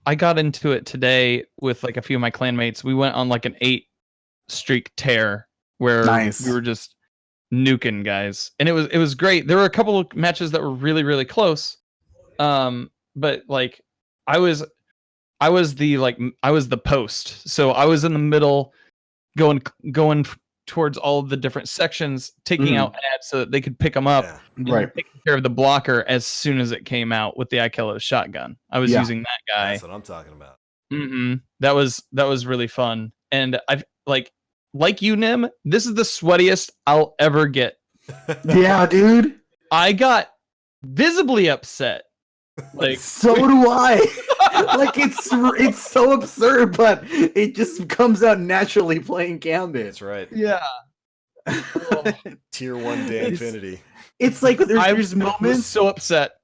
I got into it today with like a few of my clanmates. We went on like an 8-streak tear where Nice. we were just nuking guys, and it was great. There were a couple of matches that were really really close, but like I was the post, so I was in the middle, going towards all of the different sections, taking out ads so that they could pick them up. Yeah. And Right. taking care of the blocker as soon as it came out with the Ikello shotgun. I was Yeah. using that guy. That's what I'm talking about. That was really fun, and I've like you, Nim. This is the sweatiest I'll ever get. Yeah, dude. I got visibly upset. Like So do I. Like it's so absurd, but it just comes out naturally playing Gambit. That's right. yeah, Tier 1 to Infinity. It's like there's I was moments so upset.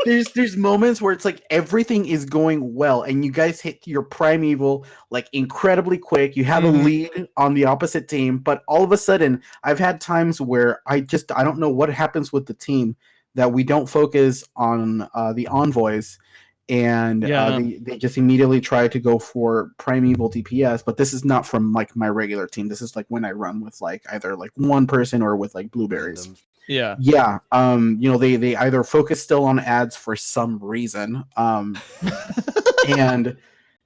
there's moments where it's like everything is going well and you guys hit your Primeval like incredibly quick. You have a lead on the opposite team, but all of a sudden I've had times where I don't know what happens with the team that we don't focus on the envoys, and they just immediately try to go for Primeval DPS. But this is not from like my regular team. This is like when I run with like either like one person or with like blueberries. Yeah. Yeah. They either focus still on ads for some reason. And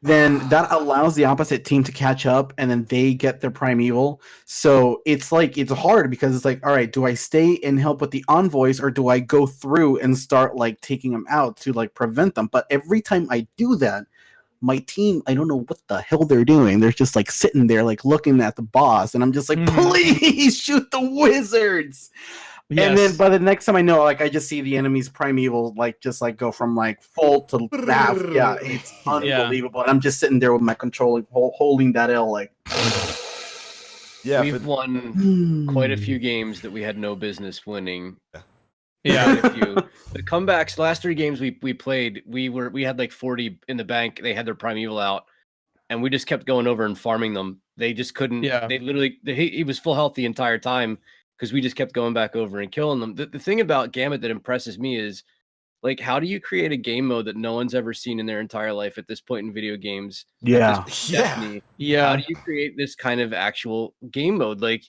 then that allows the opposite team to catch up, and then they get their Primeval. So it's like it's hard because it's like, all right, do I stay and help with the envoys, or do I go through and start like taking them out to like prevent them? But every time I do that, my team, I don't know what the hell they're doing. They're just like sitting there like looking at the boss, and I'm just like, please shoot the wizards. Yes. And then by the next time I know, like I just see the enemy's Primeval like just like go from like full to half. Yeah, it's unbelievable. And I'm just sitting there with my controller holding that L like. Yeah, We've won quite a few games that we had no business winning. Quite a few. The comebacks, last 3 games we played, we had like 40 in the bank. They had their Primeval out, and we just kept going over and farming them. They just couldn't. Yeah. They literally. He was full health the entire time because we just kept going back over and killing them. The thing about Gambit that impresses me is, like, how do you create a game mode that no one's ever seen in their entire life at this point in video games? Yeah. Destiny? How Yeah. do you create this kind of actual game mode? Like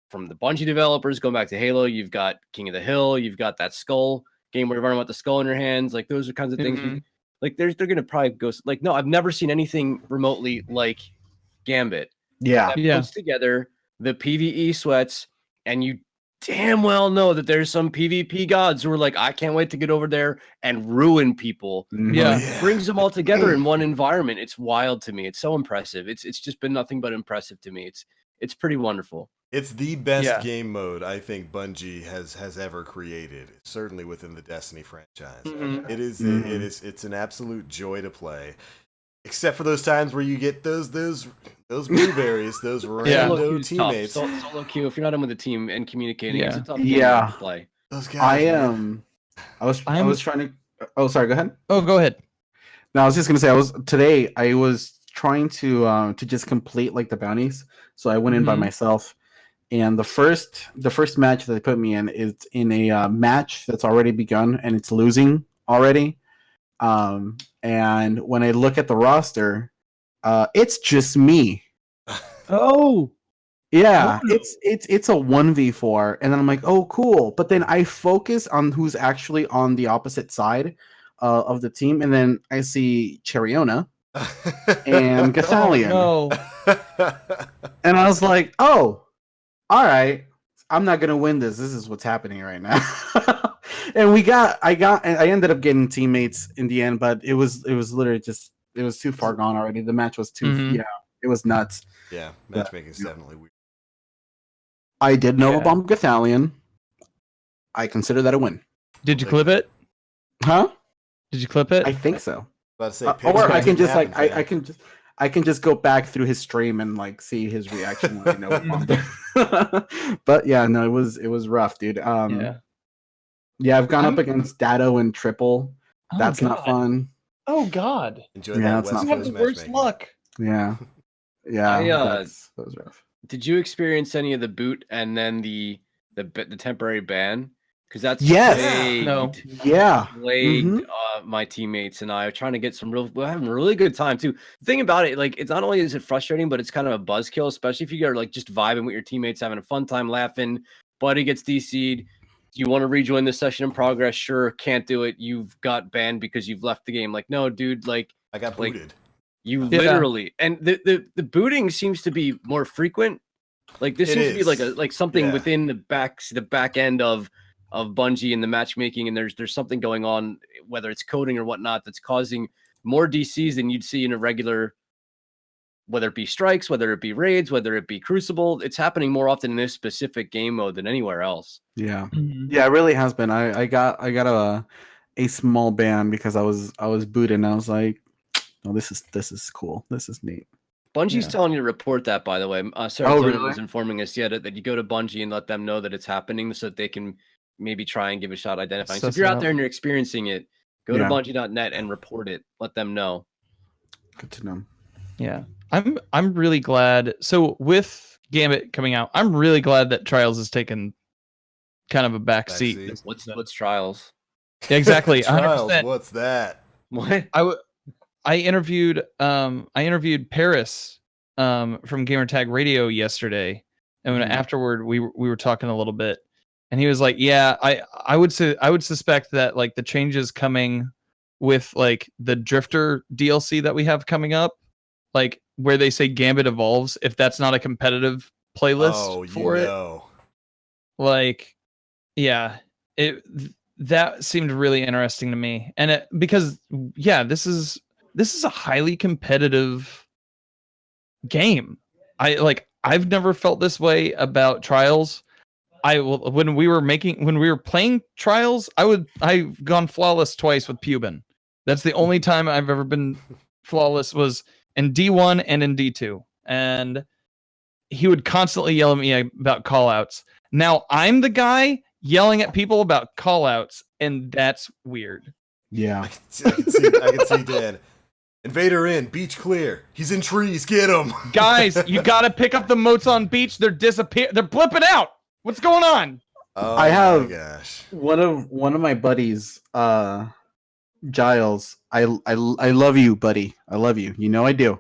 from the Bungie developers going back to Halo. You've got King of the Hill. You've got that skull game where you're running with the skull in your hands. Like those are kinds of things. Mhm. Like they're gonna probably go like, no, I've never seen anything remotely like Gambit Yeah. that Yeah. puts together the PvE sweats, and you damn well know that there's some PvP gods who are like, I can't wait to get over there and ruin people. Yeah. Oh, Brings them all together in one environment. It's wild to me. It's so impressive. It's just been nothing but impressive to me. It's pretty wonderful. It's the best Yeah. game mode I think Bungie has ever created, certainly within the Destiny franchise. Mhm. It is Mhm. it's an absolute joy to play. Except for those times where you get those blueberries, those Solo rando queue's tough. teammates. Solo queue, if you're not in with the team and communicating, it's a Yeah. tough game Yeah. to play. Those guys. I man. I was trying to. Oh, sorry. Go ahead. Oh, go ahead. No, I was just gonna say I was trying to just complete like the bounties, so I went in by Mhm. myself, and the first match that they put me in is in a match that's already begun and it's losing already, and when I look at the roster, it's just me. Oh, Yeah, no. it's a 1v4, and then I'm like, oh, cool. But then I focus on who's actually on the opposite side of the team, and then I see Cheriona and Gathalion, no. and I was like, oh, all right, I'm not gonna win this. This is what's happening right now. And I ended up getting teammates in the end, but it was literally just it was too far gone already. The match was too Mhm. yeah, it was nuts. Yeah, matchmaking is definitely weird. I did know Yeah. about Gathalion. I consider that a win. Did you clip it? Huh? Did you clip it? I think so. About to say, Or picks I can make just happen, like fam. I can just go back through his stream and like see his reaction when I know it. But yeah, no, it was rough, dude. yeah. Yeah, I've gone up I'm- against Datto and Triple. Oh, That's not God. fun. Oh God. Enjoy Yeah, that that's West not You have Coast the worst matchmaking. luck. Yeah. Yeah, that was rough. Did you experience any of the boot and then the temporary ban? Because that's Yes. plagued, No. Yeah. plagued Mhm. my teammates and I are trying to get we're having a really good time too. The thing about it, like, it's not only is it frustrating, but it's kind of a buzzkill, especially if you are like just vibing with your teammates, having a fun time, laughing. Buddy gets DC'd. You want to rejoin the session in progress? Sure, can't do it. You've got banned because you've left the game. Like, no, dude, like I got Like, booted. you Yeah. literally, and the booting seems to be more frequent. Like this It seems to be is. like something Yeah. within the back end of Bungie and the matchmaking, and there's something going on, whether it's coding or whatnot, that's causing more DCs than you'd see in a regular, whether it be strikes, whether it be raids, whether it be Crucible. It's happening more often in this specific game mode than anywhere else. Yeah. Mhm. Yeah, it really has been. I got a small ban because I was booted and I was like, oh, this is cool. This is neat. Bungie's Yeah. telling you to report that, by the way. Sarah Oh, Tillman really? was informing us, yeah, that you go to Bungie and let them know that it's happening so that they can maybe try and give a shot identifying. So if Suss you're it out out. there and you're experiencing it, go Yeah. to Bungie.net and report it. Let them know. Good to know. Yeah. I'm really glad. So with Gambit coming out, I'm really glad that Trials has taken kind of a back seat. Backseat. What's trials? Yeah, exactly. Trials, 100%. what's that? What? I interviewed Paris from Gamertag Radio yesterday, and when Mhm. afterward we were talking a little bit, and he was like, "Yeah, I would suspect that like the changes coming with like the Drifter DLC that we have coming up, like where they say Gambit evolves, if that's not a competitive playlist Oh, you for it, know. like, yeah, that seemed really interesting to me, and because yeah, this is a highly competitive game. I've never felt this way about Trials. When we were playing Trials, I've gone flawless twice with Pubin. That's the only time I've ever been flawless, was in D1 and in D2. And he would constantly yell at me about callouts. Now I'm the guy yelling at people about callouts, and that's weird. Yeah. I can see Dan. Invader in, beach clear. He's in trees, get him. Guys, you gotta pick up the motes on beach. They're blipping out. What's going on? Oh I have- my gosh. One of my buddies, Giles, I love you, buddy. I love you. You know I do.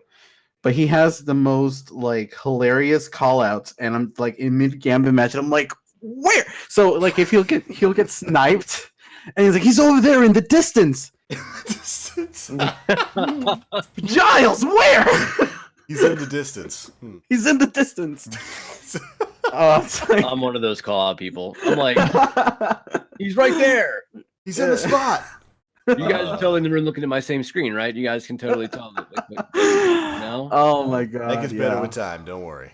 but he has the most like hilarious call outs, and I'm like in mid gambit match, and I'm like, where? So like if he'll get sniped, and he's like, he's over there in the distance. Giles, where? He's in the distance. He's in the distance. Oh, it's like... I'm one of those call out people. I'm like, he's right there. He's in the spot. You guys are totally in the room looking at my same screen, right? You guys can totally tell. No? Oh my god. That gets better with time. Don't worry.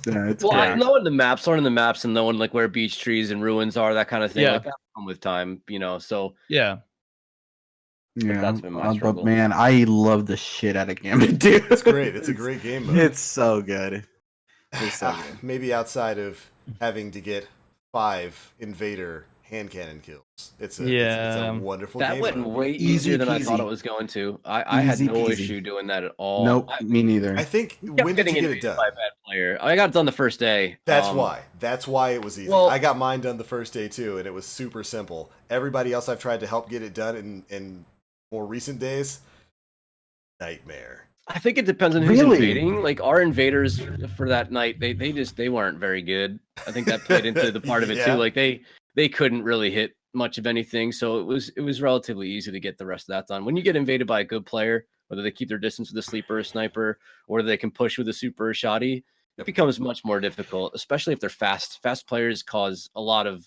Yeah, it's Well, I great. know when the maps aren't in the maps and knowing like where beach trees and ruins are, that kind of thing. Yeah. Like that come with time, So Yeah. Yeah, that's been my but struggle. man, I love the shit out of Gambit, dude. It's great. It's a great game mode. It's so good. It's so good. Maybe outside of having to get 5 invader hand cannon kills. It's a Yeah. wonderful that game went mode. way Easy easier than I thought peasy. it was going to. I had Easy no peasy. issue doing that at all. Nope, I me neither. I think kept when did you getting get it invaded done? by a bad player. I got it done the first day. That's why. That's why it was easy. well- I got mine done the first day too, and it was super simple. Everybody else I've tried to help get it done in more recent days, nightmare. I think it depends on who's Really? invading. Like our invaders for that night, they weren't very good. I think that played into the part of it Yeah. too. Like they couldn't really hit much of anything, so it was relatively easy to get the rest of that done. When you get invaded by a good player, whether they keep their distance with a sleeper or a sniper, or they can push with a super or shoddy, it becomes much more difficult, especially if they're fast. Fast players cause a lot of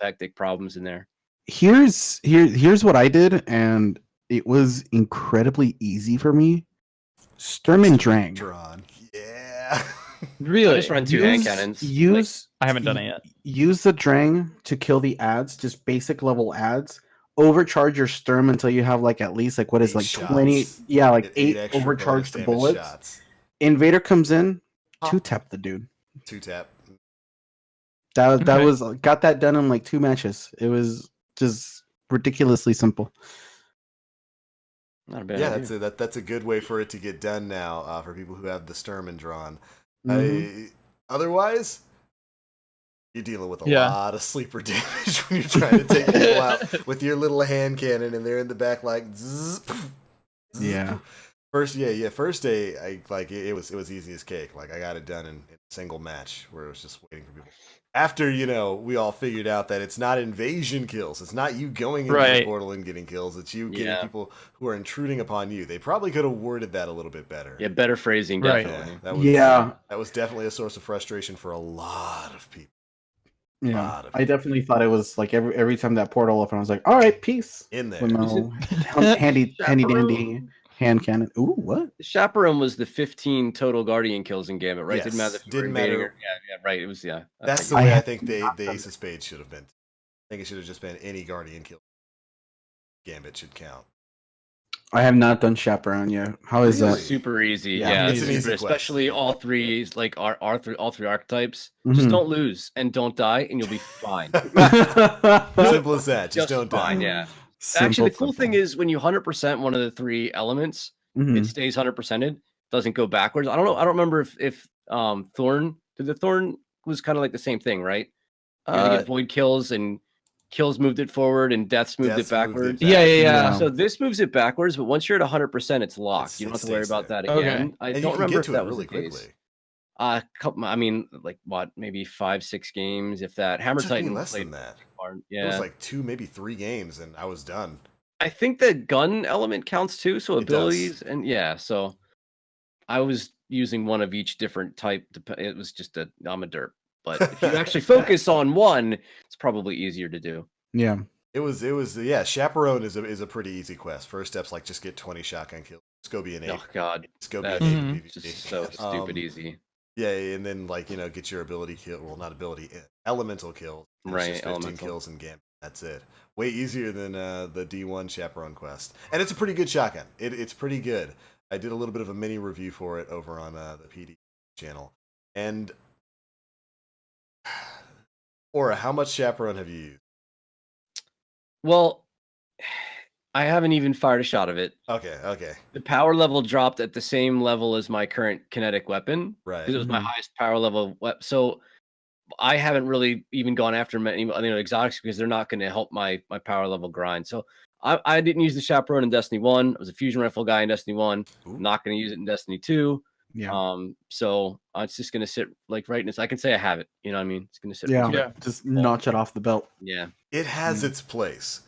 hectic problems in there. Here's what I did, and it was incredibly easy for me. Sturm and Drang. Drawn. Yeah. Really? I just run 2 hand cannons. Use I haven't done it yet. Use the Drang to kill the ads, just basic level ads. Overcharge your Sturm until you have like at least like what is 8 like shots. 20, yeah, like Get 8 extra bonus overcharged damage bullets. shots. Invader comes in, 2-tap the dude. 2-tap. That Okay. was got that done in like 2 matches. It was just ridiculously simple. Not a bad Yeah, idea. that's a good way for it to get done now for people who have the Sturm drawn. Mhm. Otherwise, you're dealing with a Yeah. lot of sleeper damage when you're trying to take people out with your little hand cannon, and they're in the back like. Zzz, pff, zzz. Yeah. First day, I like it was easy as cake. Like I got it done in a single match where it was just waiting for people. After we all figured out that it's not invasion kills. It's not you going into the Right. portal and getting kills. It's you getting Yeah. people who are intruding upon you. They probably could have worded that a little bit better. Yeah, better phrasing, Right. definitely. That was definitely a source of frustration for a lot of people. Yeah, Lot of I definitely thought it was like every time that portal opened, I was like, "All right, peace." In there. With my handy dandy hand cannon. Ooh, what? The Chaperone was the 15 total Guardian kills in Gambit, right? Yes, Didn't matter if you didn't were invading matter. or yeah, right. It was That's the I way I have think the Ace of Spades should have been. I think it should have just been any Guardian kill. Gambit should count. I have not done Chaperone yet. How is Really? that? super easy. Yeah, Yeah, it's an super- easy quest. especially all three like all three archetypes. Mhm. Just don't lose and don't die, and you'll be fine. Simple as that. Just don't fine. die. Yeah. Simple, Actually, the cool simple. thing is when you 100% one of the 3 elements, Mhm. it stays 100%ed, doesn't go backwards. I don't know. I don't remember if Thorn did the Thorn was kind of like the same thing, right? You had to get void kills and kills moved it forward and deaths moved Deaths it moved it backwards. back. Yeah. Yeah. So this moves it backwards, but once you're at 100%, it's locked. You don't It have to worry stays about there. that Okay. again. I And you don't can remember get if to that it was really the case. quickly. I mean, like what, maybe 5-6 games, if that. Hammer It took me Titan less played than that. hard. It Yeah, was like 2, maybe 3 games, and I was done. I think the gun element counts too. So It does. abilities and yeah, so I was using one of each different type. It was just I'm a derp. But if you actually focus on one, it's probably easier to do. Yeah. It was yeah. Chaperone is a pretty easy quest. First step's like just get 20 shotgun kills. Just go be an 8. Oh God, Just go be that's an 8 in it's PvP. just so stupid easy. Yeah, and then like get your ability kill. Well, not ability, elemental kills. And it's Right, just 15 elemental. kills in Gambit. That's it. Way easier than the D1 Chaperone quest, and it's a pretty good shotgun. It's pretty good. I did a little bit of a mini review for it over on the PD channel. And Aura, how much Chaperone have you used? Well, I haven't even fired a shot of it. Okay, The power level dropped at the same level as my current kinetic weapon right. because it was my Mhm. highest power level weapon. So I haven't really even gone after many exotics because they're not going to help my power level grind. So I didn't use the Chaperone in Destiny 1. I was a fusion rifle guy in Destiny 1. Ooh. I'm not going to use it in Destiny 2. Yeah. So it's just going to sit like right in this. I can say I have it. You know what I mean? It's going to sit. Yeah. Yeah. Just notch it off the belt. Yeah. It has its place.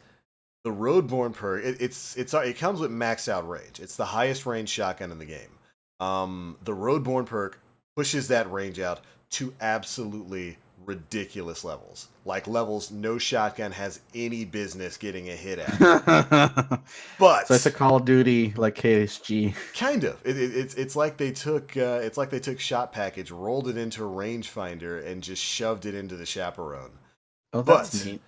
The Roadborne perk, it comes with maxed out range. It's the highest range shotgun in the game. The Roadborne perk pushes that range out to absolutely ridiculous levels. Like levels no shotgun has any business getting a hit at. But So it's a Call of Duty like KSG. kind of. It's like they took Shot Package, rolled it into Rangefinder, and just shoved it into the Chaperone. Oh, that's But- neat.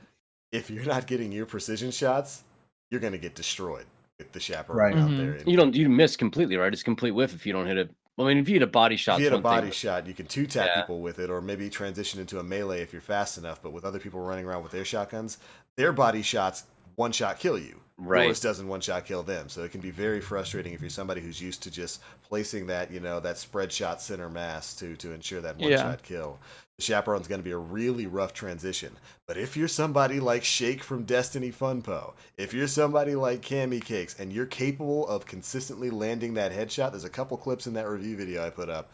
If you're not getting your precision shots, you're gonna get destroyed with the Chaperone Right. out Mhm. there. And You miss completely, right? It's complete whiff if you don't hit it. I mean, if you hit a body shot, if you hit a one thing, body but- shot, you can two-tap Yeah. people with it, or maybe transition into a melee if you're fast enough. But with other people running around with their shotguns, their body shots one-shot kill you. Right. Yours doesn't one-shot kill them. So it can be very frustrating if you're somebody who's used to just placing that, that spread shot center mass to ensure that one-shot kill. The Chaperone's going to be a really rough transition. But if you're somebody like Shake from Destiny Funpo, if you're somebody like Cammy Cakes, and you're capable of consistently landing that headshot, there's a couple clips in that review video I put up.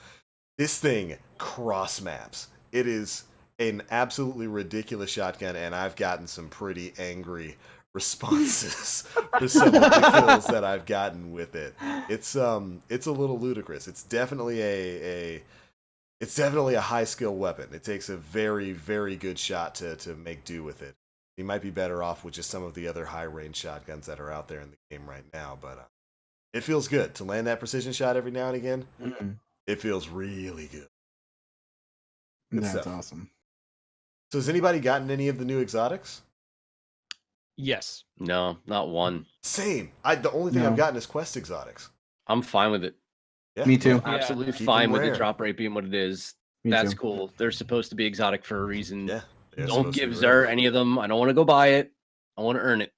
This thing cross maps. It is an absolutely ridiculous shotgun, and I've gotten some pretty angry responses for some of the kills that I've gotten with it. It's a little ludicrous. It's definitely it's definitely a high skill weapon. It takes a very, very good shot to make do with it. You might be better off with just some of the other high range shotguns that are out there in the game right now, but it feels good to land that precision shot every now and again. Mm, It feels really good. Good that's stuff. awesome. So has anybody gotten any of the new exotics? Yes. No, not one. Same. The only thing No. I've gotten is quest exotics. I'm fine with it. Yeah. Me too. Yeah. Absolutely Keep fine them with rare. the drop rate being what it is. Me That's too. cool. They're supposed to be exotic for a reason. Yeah. they're Don't supposed to give be Zer rare. any of them. I don't want to go buy it. I want to earn it.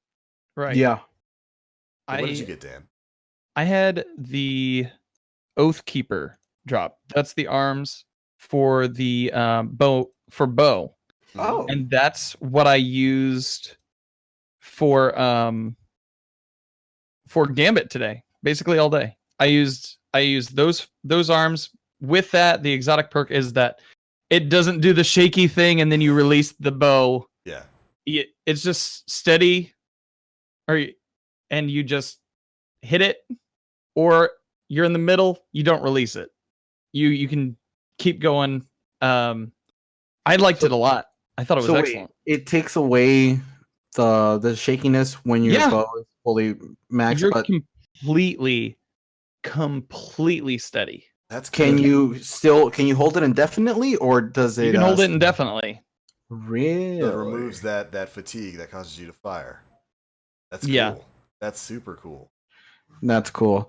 Right. Yeah. What did you get, Dan? I had the Oathkeeper drop. That's the arms for the bow. Oh. And that's what I used for Gambit today. Basically all day. I used those arms. With that, the exotic perk is that it doesn't do the shaky thing and then you release the bow. Yeah. It's just steady, and you just hit it, or you're in the middle, you don't release it. You can keep going. I liked it a lot. I thought it was So wait, excellent. it takes away the shakiness when your Yeah. bow is fully maxed. You're But completely steady. That's can good. you hold it indefinitely, or does it? You can hold it indefinitely. Really? So it removes that fatigue that causes you to fire. That's cool. Yeah. That's super cool. That's cool.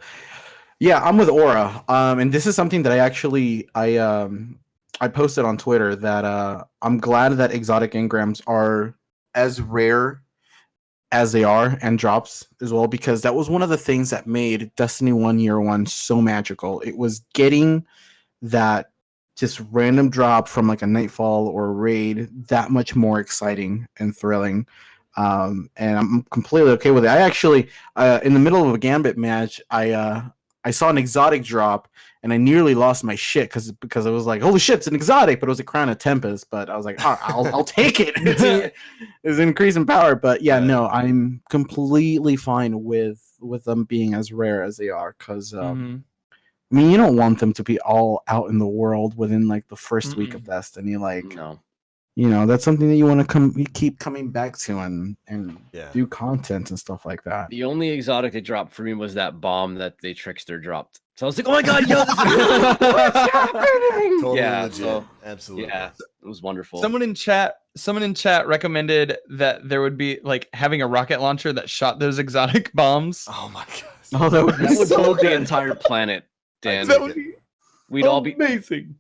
Yeah, I'm with Aura. And this is something that I posted on Twitter that I'm glad that exotic engrams are as rare as they are, and drops as well, because that was one of the things that made Destiny 1 Year 1 so magical. It was getting that just random drop from like a Nightfall or a raid that much more exciting and thrilling. And I'm completely okay with it. I actually, in the middle of a Gambit match, I saw an exotic drop, and I nearly lost my shit because I was like, "Holy shit, it's an exotic!" But it was a Crown of Tempest. But I was like, I'll take it. It's an increase in power." But yeah, Yeah. no, I'm completely fine with them being as rare as they are, because Mhm. I mean, you don't want them to be all out in the world within like the first week of Destiny. Like, No. that's something that you want to keep coming back to and Yeah. do content and stuff like that. The only exotic they dropped for me was that bomb that they Trickster dropped. So I was like, oh my god, yo, this what's happening? Totally Yeah, legit. so, Absolutely. yeah, it was wonderful. Someone in chat recommended that there would be like having a rocket launcher that shot those exotic bombs. Oh my god. Oh, that would be that would so blow the good. entire planet, Dan. That That would be We'd all be. amazing.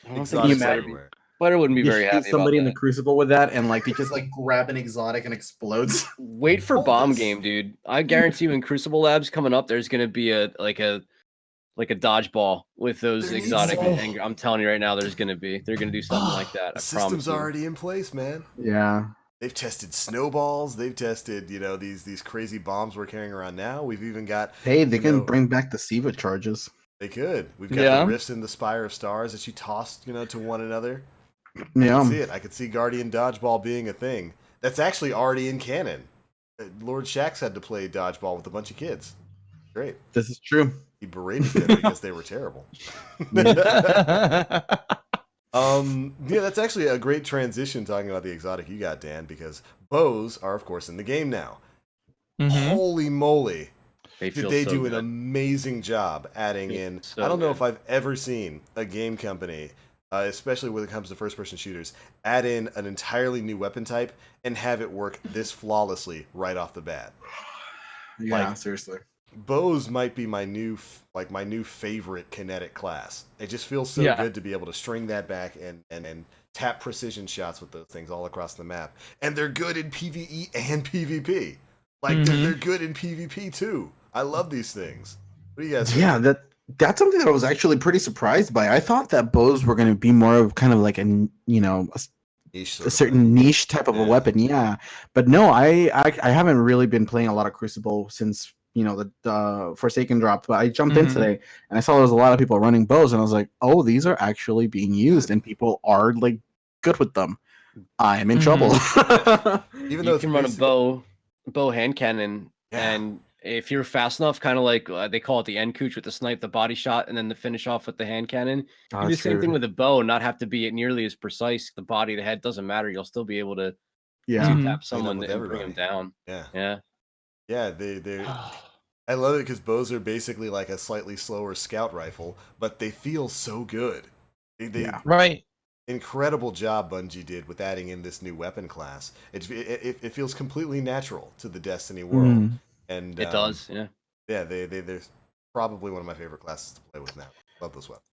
I don't think Exotics Spider- everywhere. Spider wouldn't be You very shoot happy somebody in about the that. crucible with that, and like they just like grab an exotic and explodes. Wait for Hold bomb this. game, dude. I guarantee you, in Crucible Labs coming up, there's gonna be a dodgeball with those There needs exotic. to be. And I'm telling you right now, they're gonna do something like that. The I system's promise you. already in place, man. Yeah, They've tested snowballs. They've tested, these crazy bombs we're carrying around now. We've even got. Hey, they you can know, bring back the SIVA charges. They could. We've got Yeah. the rifts in the Spire of Stars that you tossed, to one another. I Yeah. can see it. I could see Guardian Dodgeball being a thing. That's actually already in canon. Lord Shaxx had to play dodgeball with a bunch of kids. Great. This is true. He berated them because they were terrible. Yeah, that's actually a great transition talking about the exotic you got, Dan, because bows are, of course, in the game now. Mhm. Holy moly. They Did feel they so do an good. amazing job adding Feel in? so I don't know good. if I've ever seen a game company, especially when it comes to first-person shooters, add in an entirely new weapon type and have it work this flawlessly right off the bat. Yeah, Like- seriously. Bows might be my new favorite kinetic class. It just feels so Yeah. good to be able to string that back and tap precision shots with those things all across the map. And they're good in PvE and PvP. Like Mhm. they're good in PvP too. I love these things. What do you guys think? Yeah, that's something that I was actually pretty surprised by. I thought that bows were going to be more of kind of like a Niche sort a of certain thing. niche type of a Yeah. weapon. Yeah, but no, I haven't really been playing a lot of Crucible since the Forsaken dropped. But I jumped in Mhm. today and I saw there was a lot of people running bows, and I was like, oh, these are actually being used, and people are like good with them. I'm in trouble. Even though You it's can run a basic- bow hand cannon, Yeah. and if you're fast enough, kind of like they call it the end cooch with the snipe, the body shot, and then the finish off with the hand cannon. You Oh, do the that's same true. thing with a bow, not have to be nearly as precise. The body, the head doesn't matter. You'll still be able to Yeah. Mhm. tap someone with and bring them everybody. down. Yeah. Yeah, Yeah, they I love it because bows are basically like a slightly slower scout rifle, but they feel so good. They Yeah. Right. incredible job Bungie did with adding in this new weapon class. It feels completely natural to the Destiny world, Mm. and it does. Yeah. Yeah, they're probably one of my favorite classes to play with now. Love this weapon.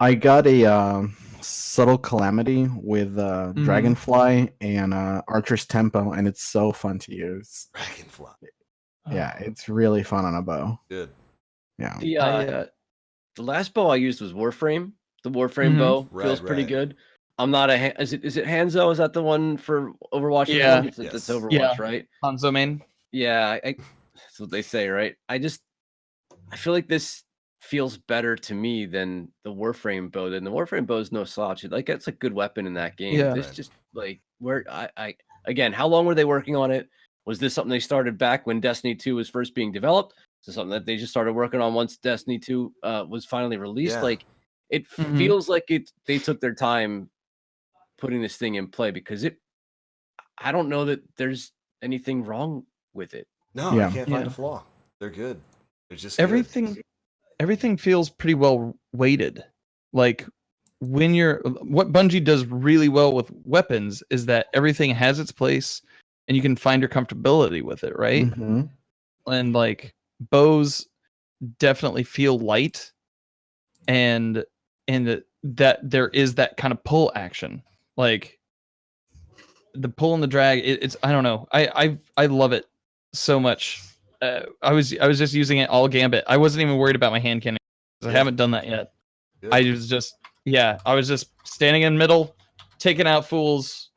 I got a subtle calamity with Mhm. Dragonfly and Archer's Tempo, and it's so fun to use. Dragonfly, Yeah, it's really fun on a bow. good. Yeah. The I, the last bow I used was Warframe. The Warframe Mhm. bow Right, feels pretty right. good. I'm not a is it Hanzo? Is that the one for Overwatch? Which Yeah. one? That's Yes. Overwatch, Yeah. right? Hanzo main. Yeah, that's what they say, right? I feel like this feels better to me than the Warframe bow. Then the Warframe bow is no slouch. Like it's a good weapon in that game. Yeah. This Right. just like where I again, how long were they working on it? Was this something they started back when Destiny 2 was first being developed? Is this something that they just started working on once Destiny 2 was finally released? Yeah. Like it Mhm. feels like they took their time putting this thing in play because I don't know that there's anything wrong with it. No, Yeah. I can't find Yeah. a flaw. They're good. They're just good. Everything feels pretty well weighted. Like when what Bungie does really well with weapons is that everything has its place and you can find your comfortability with it, right? Mhm. And like bows definitely feel light and that there is that kind of pull action. Like the pull and the drag, it's I don't know. I love it so much. I was just using it all gambit. I wasn't even worried about my hand cannon. I Yeah. haven't done that yet. Good. I was just standing in middle, taking out fools,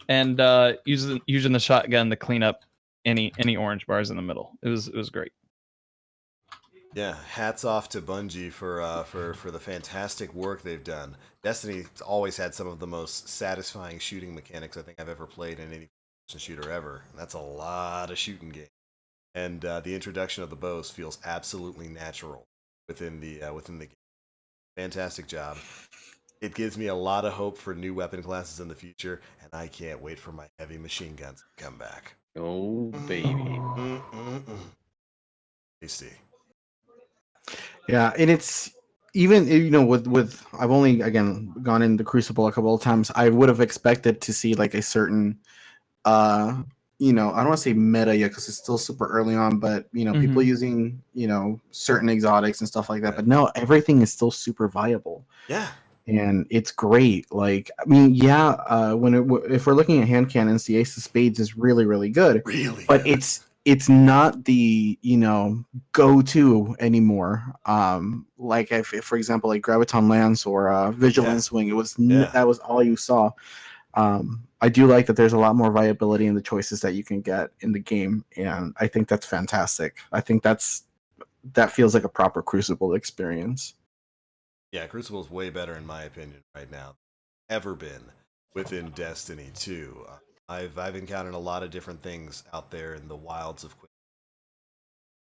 and using the shotgun to clean up any orange bars in the middle. It was great. Yeah, hats off to Bungie for the fantastic work they've done. Destiny's always had some of the most satisfying shooting mechanics I think I've ever played in any shooter ever. And that's a lot of shooting game. And the introduction of the bows feels absolutely natural within the game. Fantastic job. It gives me a lot of hope for new weapon classes in the future, and I can't wait for my heavy machine guns to come back. Oh baby. Tasty. Yeah, and it's even with I've only again gone in the Crucible a couple of times. I would have expected to see like a certain I don't want to say meta yet because it's still super early on, but people Mhm. using certain exotics and stuff like that. But no, everything is still super viable. Yeah. And it's great. Like, I mean, yeah, if we're looking at hand cannons, the Ace of Spades is really, really good. Really? But it's not the go-to anymore. Like if for example, like Graviton Lance or Vigilance Wing, it was Yeah. that was all you saw. I do like that there's a lot more viability in the choices that you can get in the game, and I think that's fantastic. I think that feels like a proper Crucible experience. Yeah, Crucible is way better in my opinion right now than ever been within Destiny 2. I've encountered a lot of different things out there in the wilds of Quick,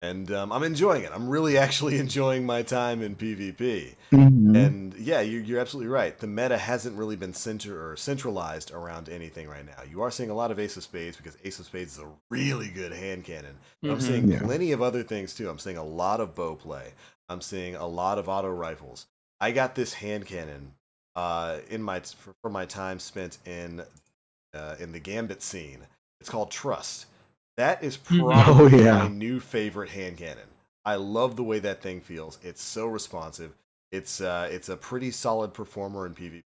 and I'm enjoying it. I'm really actually enjoying my time in PvP. And yeah, you're absolutely right. The meta hasn't really been centralized around anything right now. You are seeing a lot of Ace of Spades because Ace of Spades is a really good hand cannon. But I'm seeing Yeah. plenty of other things too. I'm seeing a lot of bow play. I'm seeing a lot of auto rifles. I got this hand cannon for my time spent in the Gambit scene. It's called Trust. That is probably my new favorite hand cannon. I love the way that thing feels. It's so responsive. It's a pretty solid performer in PvP.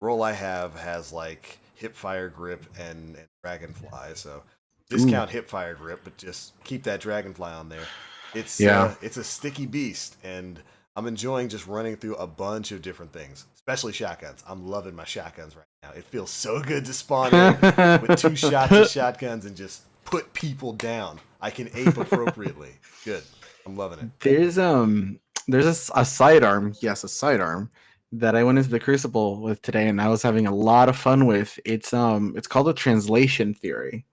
The role I have has like hipfire grip and dragonfly, so discount hipfire grip, but just keep that dragonfly on there. It's it's a sticky beast, and I'm enjoying just running through a bunch of different things, especially shotguns. I'm loving my shotguns right now. It feels so good to spawn in with 2 shots of shotguns and just put people down. I can ape appropriately. Good. I'm loving it. There's a sidearm, yes, a sidearm that I went into the Crucible with today, and I was having a lot of fun with. It's called a translation theory,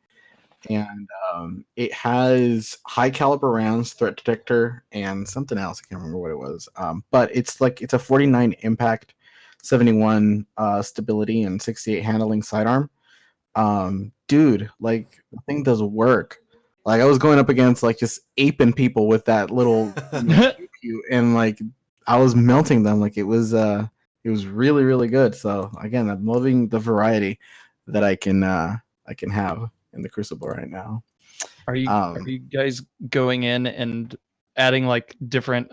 and it has high caliber rounds, threat detector, and something else. I can't remember what it was. But it's a 49 impact, 71 stability, and 68 handling sidearm. Dude, like the thing does work. Like I was going up against like just aping people with that little and like I was melting them. Like it was really really good. So again, I'm loving the variety that I can have in the Crucible right now. Are you guys going in and adding like different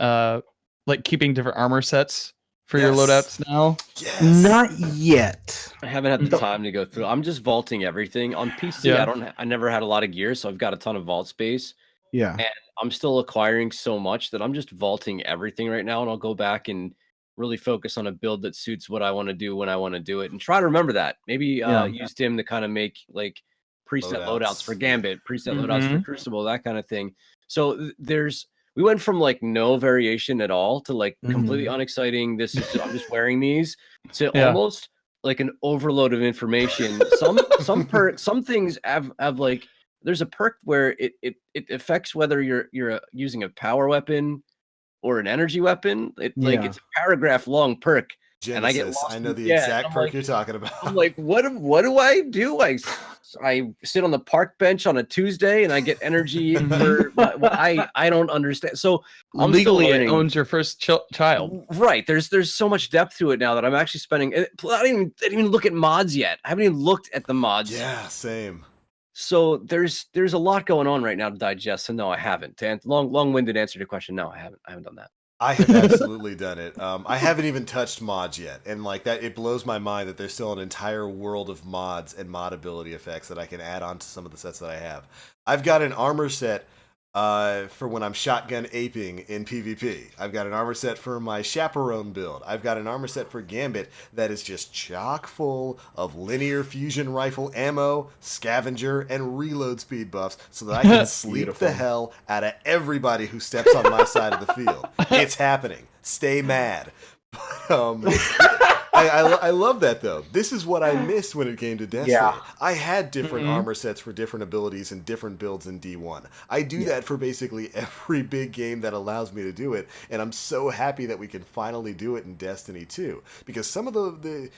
like keeping different armor sets for your loadouts now? Yes. Not yet. I haven't had the time to go through. I'm just vaulting everything on PC. I never had a lot of gear, so I've got a ton of vault space. Yeah. And I'm still acquiring so much that I'm just vaulting everything right now, and I'll go back and really focus on a build that suits what I want to do when I want to do it, and try to remember that. Maybe use Dim to kind of make like preset loadouts for Gambit, preset loadouts for Crucible, that kind of thing. So we went from like no variation at all to like completely unexciting. I'm just wearing these to almost like an overload of information. Some things have like there's a perk where it affects whether you're using a power weapon or an energy weapon. It's a paragraph long perk. Genesis, and I get lost. I know the exact perk you're talking about. I'm like, what do I do? I sit on the park bench on a Tuesday and I get energy for I don't understand. So I'm legally it owns your first child. Right. There's so much depth to it now that I'm actually spending. I didn't even look at mods yet. I haven't even looked at the mods. Yeah, same. So there's a lot going on right now to digest. So no, I haven't. And long-winded answer to your question. No, I haven't done that. I have absolutely done it. I haven't even touched mods yet, and like that, it blows my mind that there's still an entire world of mods and mod ability effects that I can add on to some of the sets that I have. I've got an armor set for when I'm shotgun aping in PvP. I've got an armor set for my chaperone build. I've got an armor set for Gambit that is just chock full of linear fusion rifle ammo, scavenger, and reload speed buffs so that I can sleep the hell out of everybody who steps on my side of the field. It's happening. Stay mad. I love that though. This is what I missed when it came to Destiny. Yeah. I had different armor sets for different abilities and different builds in D1. I do that for basically every big game that allows me to do it, and I'm so happy that we can finally do it in Destiny 2 because some of the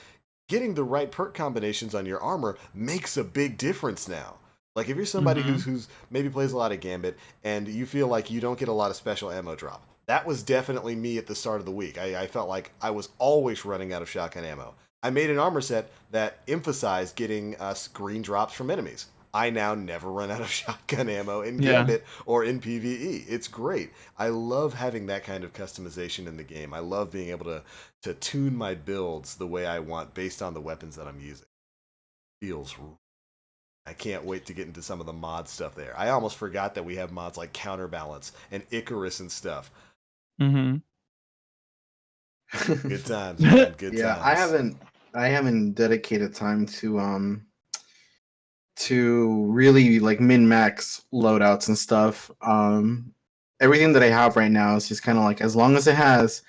getting the right perk combinations on your armor makes a big difference now. Like if you're somebody who's maybe plays a lot of Gambit and you feel like you don't get a lot of special ammo drop. That was definitely me at the start of the week. I felt like I was always running out of shotgun ammo. I made an armor set that emphasized getting us green drops from enemies. I now never run out of shotgun ammo in Gambit or in PvE. It's great. I love having that kind of customization in the game. I love being able to tune my builds the way I want based on the weapons that I'm using. Feels I can't wait to get into some of the mod stuff there. I almost forgot that we have mods like Counterbalance and Icarus and stuff. Mm-hmm. Good times, man. Good times. I haven't dedicated time to to really like min max loadouts and stuff. Everything that I have right now is just kind of like as long as it has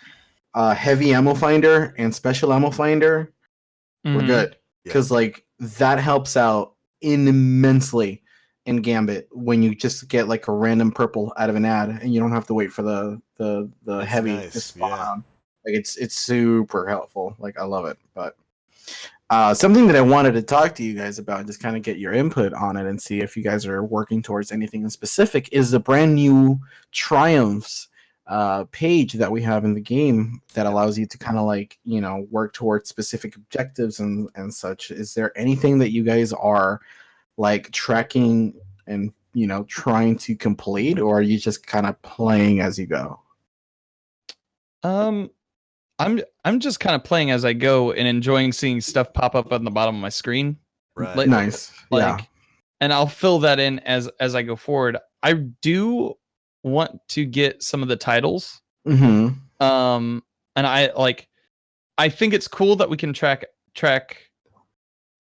heavy ammo finder and special ammo finder, we're Mhm. good. Yeah. Because like that helps out immensely in Gambit when you just get like a random purple out of an ad and you don't have to wait for the That's heavy nice, to spawn yeah. on. Like it's super helpful. Like I love it. But something that I wanted to talk to you guys about, just kind of get your input on it and see if you guys are working towards anything in specific, is the brand new Triumphs page that we have in the game that allows you to kind of like, you know, work towards specific objectives and such. Is there anything that you guys are like tracking and, you know, trying to complete, or are you just kind of playing as you go? I'm just kind of playing as I go and enjoying seeing stuff pop up on the bottom of my screen. Right. Like, Nice. Yeah. and I'll fill that in as I go forward. I do want to get some of the titles. Mm-hmm. And I think it's cool that we can track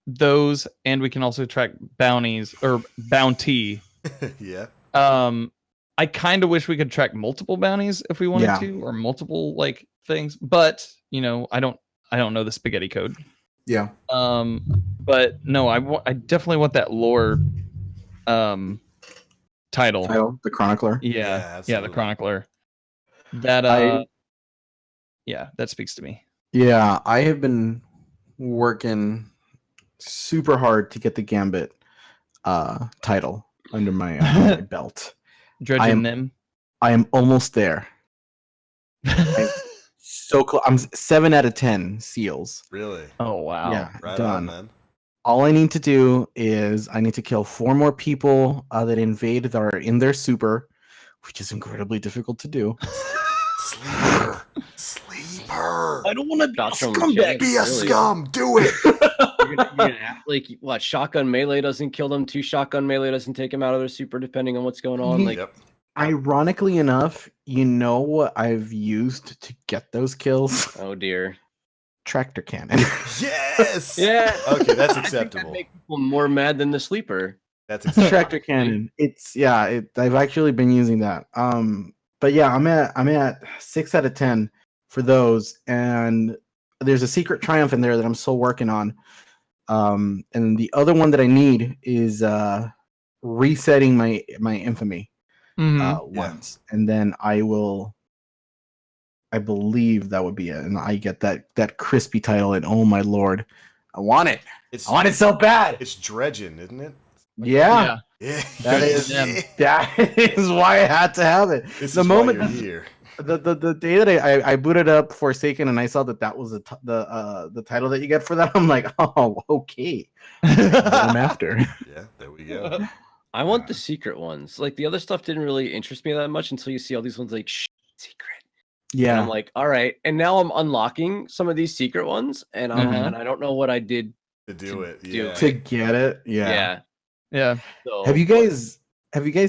those, and we can also track bounties or bounty. Yeah. I kind of wish we could track multiple bounties if we wanted Yeah. to, or multiple like things, but you know, I don't know the spaghetti code. Yeah. But no, I definitely want that lore title. The Chronicler. Yeah, Yeah, the absolutely. chronicler. That I- yeah, that speaks to me. Yeah, I have been working super hard to get the Gambit title under my belt. Dredging them. I am almost there. So close. I'm 7 out of 10 seals. Really? Oh wow. Yeah, Right done. on, man. All I need to do is I need to kill 4 more people that invade that are in their super, which is incredibly difficult to do. Sleeper. Sleeper. I don't want to be a Shots from scumbag. James. Be a Really? scum. Do it. You're gonna have, like, what, shotgun melee doesn't kill them, 2 shotgun melee doesn't take them out of their super, depending on what's going on. Like, Yep. Ironically enough, you know what I've used to get those kills? oh dear. Tractor cannon. Yes. Yeah. Okay, that's I think that acceptable. make people more mad than the sleeper. That's acceptable. Tractor cannon. I've actually been using that. But yeah, I'm at 6 out of 10 for those, and there's a secret triumph in there that I'm still working on. And the other one that I need is resetting my infamy once, and then I believe that would be it, and I get that crispy title, and oh my lord, I want it. It's I want it so bad. It's dredging, isn't it? Yeah. Yeah. That is Yeah. that is why I had to have it. This The is moment why you're here. the day that I booted up Forsaken and I saw that was the title that you get for that, I'm like, oh, okay. What I'm after. Yeah, there we go. I want the secret ones. Like, the other stuff didn't really interest me that much until you see all these ones like secret. And Yeah. I'm like, all right. And now I'm unlocking some of these secret ones, and Mhm. and I don't know what I did. To do it. do Yeah. it. To get it. Yeah. Yeah. Yeah. So, Have you guys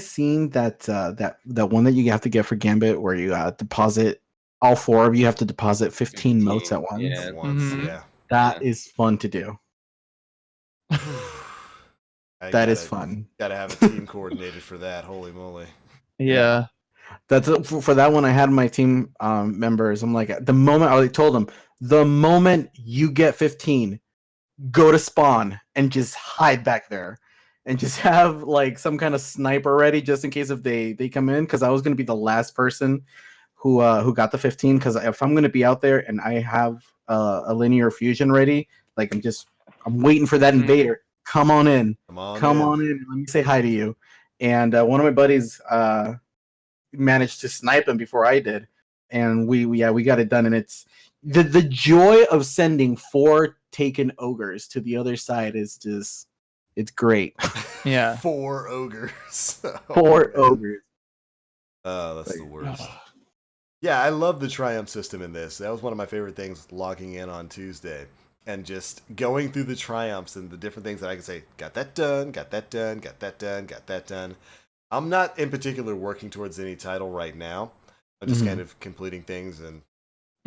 seen that that one that you have to get for Gambit where you deposit all 4 of you have to deposit 15 motes at once? yeah. At once, Mhm. yeah. That is fun to do. That is fun. Gotta have a team coordinated for that. Holy moly. Yeah. That's for that one. I had my team members. I'm like, the moment I told them, the moment you get 15, go to spawn and just hide back there, and just have like some kind of sniper ready just in case if they come in. Because I was gonna be the last person who got the 15. Because if I'm gonna be out there and I have a linear fusion ready, like I'm waiting for that invader. Come on in. Come on in. Let me say hi to you. And one of my buddies managed to snipe him before I did, and we got it done. And it's the joy of sending 4 taken ogres to the other side is just, it's great. Yeah. 4 ogres. 4 ogres. Oh, that's the Like, worst. Yeah, I love the triumph system in this. That was one of my favorite things logging in on Tuesday. And just going through the triumphs and the different things that I can say, got that done, got that done, got that done, got that done. I'm not in particular working towards any title right now. I'm just kind of completing things and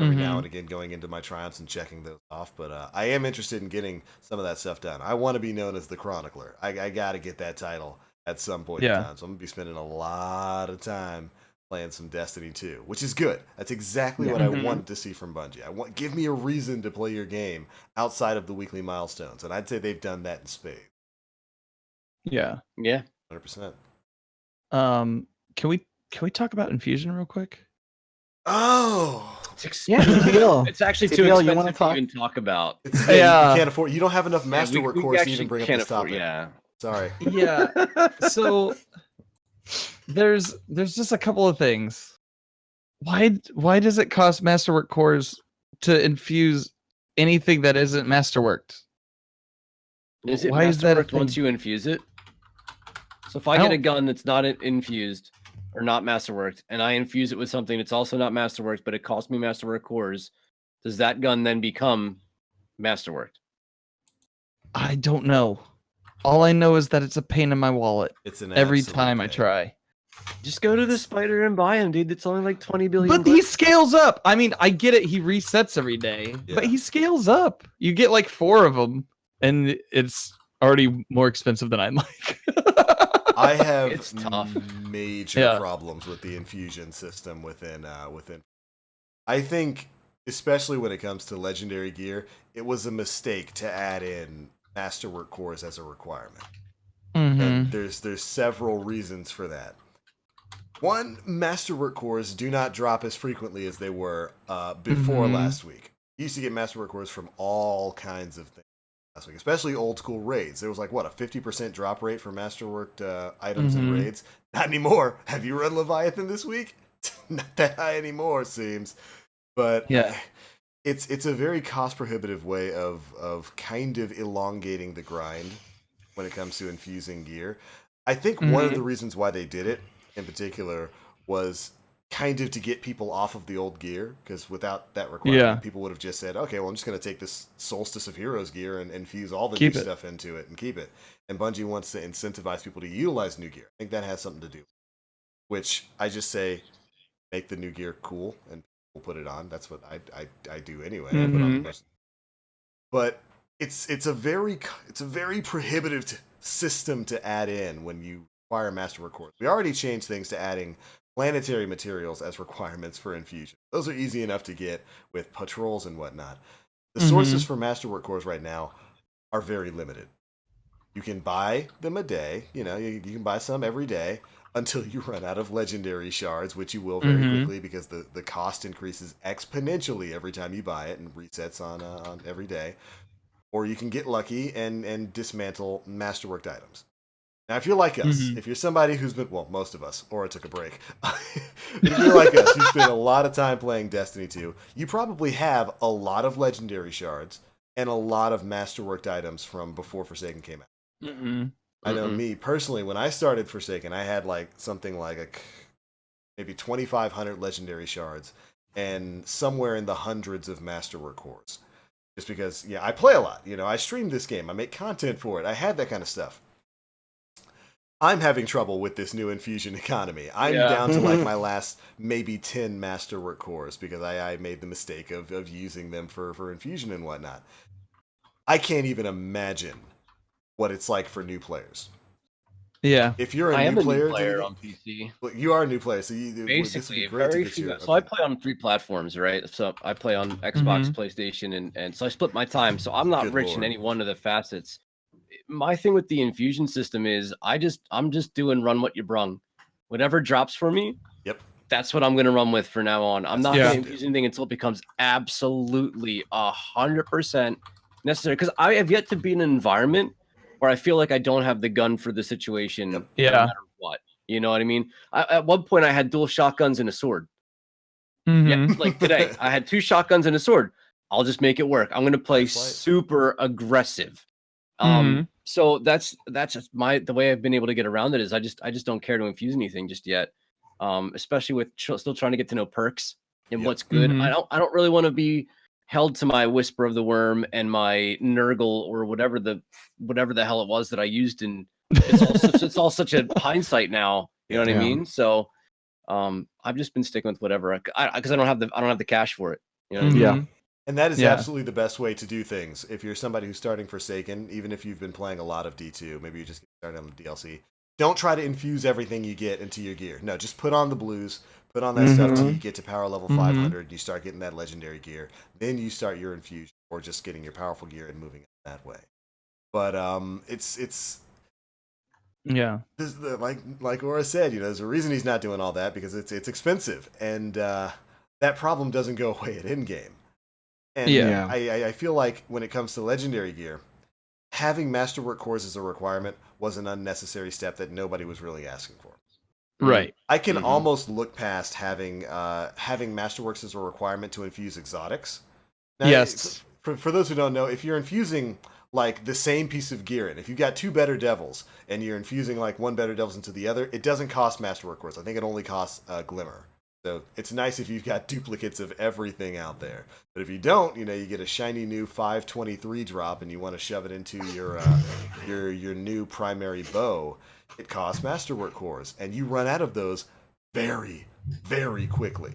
every now Mhm. and again going into my triumphs and checking those off. But I am interested in getting some of that stuff done. I want to be known as the Chronicler. I got to get that title at some point in Yeah. time. So I'm going to be spending a lot of time playing some Destiny 2, which is good. That's exactly what I Mhm. wanted to see from Bungie. Give me a reason to play your game outside of the weekly milestones, and I'd say they've done that in spades. Yeah. Yeah. 100%. Can we talk about Infusion real quick? Oh, It's Yeah, expensive. TPL. It's actually too TPL, you wanna expensive to talk? even talk about. yeah, Yeah. you can't afford. You don't have enough Yeah, masterwork we cores to actually even bring up can't this afford. topic. Yeah. Sorry. Yeah. So there's just a couple of things. Why does it cost Masterwork cores to infuse anything that isn't Masterworked? Is it Why is that a Masterworked once thing? you infuse it? So if I I get a don't- gun that's not infused or not Masterworked, and I infuse it with something that's also not Masterworked, but it costs me Masterwork cores, does that gun then become Masterworked? I don't know. All I know is that it's a pain in my wallet It's an every absolute time I pain. try. Just go to the spider and buy him, dude. It's only like 20 billion. But he scales up. I mean, I get it. He resets every day, but Yeah. he scales up. You get like 4 of them, and it's already more expensive than I'd like. I have It's tough. major Yeah. problems with the infusion system within. I think, especially when it comes to legendary gear, it was a mistake to add in masterwork cores as a requirement. And Mhm. there's several reasons for that. One, masterwork cores do not drop as frequently as they were before Mhm. last week. You used to get masterwork cores from all kinds of things last week, especially old school raids. There was like, what, a 50% drop rate for masterworked items in Mhm. raids? Not anymore. Have you run Leviathan this week? Not that high anymore, it seems. But Yeah. it's a very cost prohibitive way of kind of elongating the grind when it comes to infusing gear. I think one of the reasons why they did it in particular was kind of to get people off of the old gear, because without that requirement, Yeah. people would have just said, okay, well, I'm just going to take this Solstice of Heroes gear and infuse all the Keep new it. stuff into it and keep it. And Bungie wants to incentivize people to utilize new gear. I think that has something to do, which I just say, make the new gear cool and we'll put it on. That's what I do anyway. I put on the Mhm. most. But it's a very prohibitive system to add in when you require masterwork cores. We already changed things to adding planetary materials as requirements for infusion. Those are easy enough to get with patrols and whatnot. The sources for masterwork cores right now are very limited. You can buy them a day, you can buy some every day until you run out of legendary shards, which you will very quickly because the cost increases exponentially every time you buy it and resets on every day. Or you can get lucky and dismantle masterworked items. Now, if you're like us, if you're somebody who's been, well, most of us, or took a break, if you're like us, you spend a lot of time playing Destiny 2, you probably have a lot of legendary shards and a lot of masterworked items from before Forsaken came out. I know me personally, when I started Forsaken, I had like something like maybe 2,500 legendary shards and somewhere in the hundreds of masterwork cores. Just because, I play a lot. I stream this game. I make content for it. I had that kind of stuff. I'm having trouble with this new infusion economy. I'm down to like my last maybe 10 masterwork cores because I made the mistake of using them for infusion and whatnot. I can't even imagine what it's like for new players. Yeah. If you're I a am new a new player, player on PC. well, you are a new player, so this would Basically, be great to very get few. your. So I play on 3 platforms, right? So I play on Xbox, PlayStation, and so I split my time. So I'm not Good rich in Lord. any one of the facets. My thing with the infusion system is I'm just doing run what you brung. Whatever drops for me, Yep. that's what I'm gonna run with for now on. I'm That's not what gonna I infuse do. anything until it becomes absolutely 100% necessary. Because I have yet to be in an environment where I feel like I don't have the gun for the situation, Yep. Yeah. no matter what. You know what I mean? At one point, I had dual shotguns and a sword. Yeah, like today, I had 2 shotguns and a sword. I'll just make it work. I'm gonna play Nice light. super aggressive. So that's just the way I've been able to get around it is I just don't care to infuse anything just yet. Especially with still trying to get to know perks and Yep. what's good. I don't really want to be held to my Whisper of the Worm and my Nurgle or whatever the hell it was that I used, and it's all such a hindsight now. You know what I Yeah. mean? So I've just been sticking with whatever because I don't have the cash for it. You know what I mean? Yeah. Mhm. And that is Yeah. absolutely the best way to do things. If you're somebody who's starting Forsaken, even if you've been playing a lot of D2, maybe you just get started on the DLC, don't try to infuse everything you get into your gear. No, just put on the blues, put on that stuff till you get to power level 500, and you start getting that legendary gear. Then you start your infusion, or just getting your powerful gear and moving it that way. But it's Yeah. like Aura said, there's a reason he's not doing all that, because it's expensive, and that problem doesn't go away at in game. And Yeah. I feel like when it comes to legendary gear, having Masterwork cores as a requirement was an unnecessary step that nobody was really asking for. Right. I can almost look past having Masterworks as a requirement to infuse exotics. Now, Yes. For those who don't know, if you're infusing like the same piece of gear in, if you got two better devils and you're infusing like one better devils into the other, it doesn't cost Masterwork cores. I think it only costs Glimmer. So it's nice if you've got duplicates of everything out there. But if you don't, you get a shiny new 523 drop and you want to shove it into your new primary bow, it costs Masterwork cores, and you run out of those very, very quickly.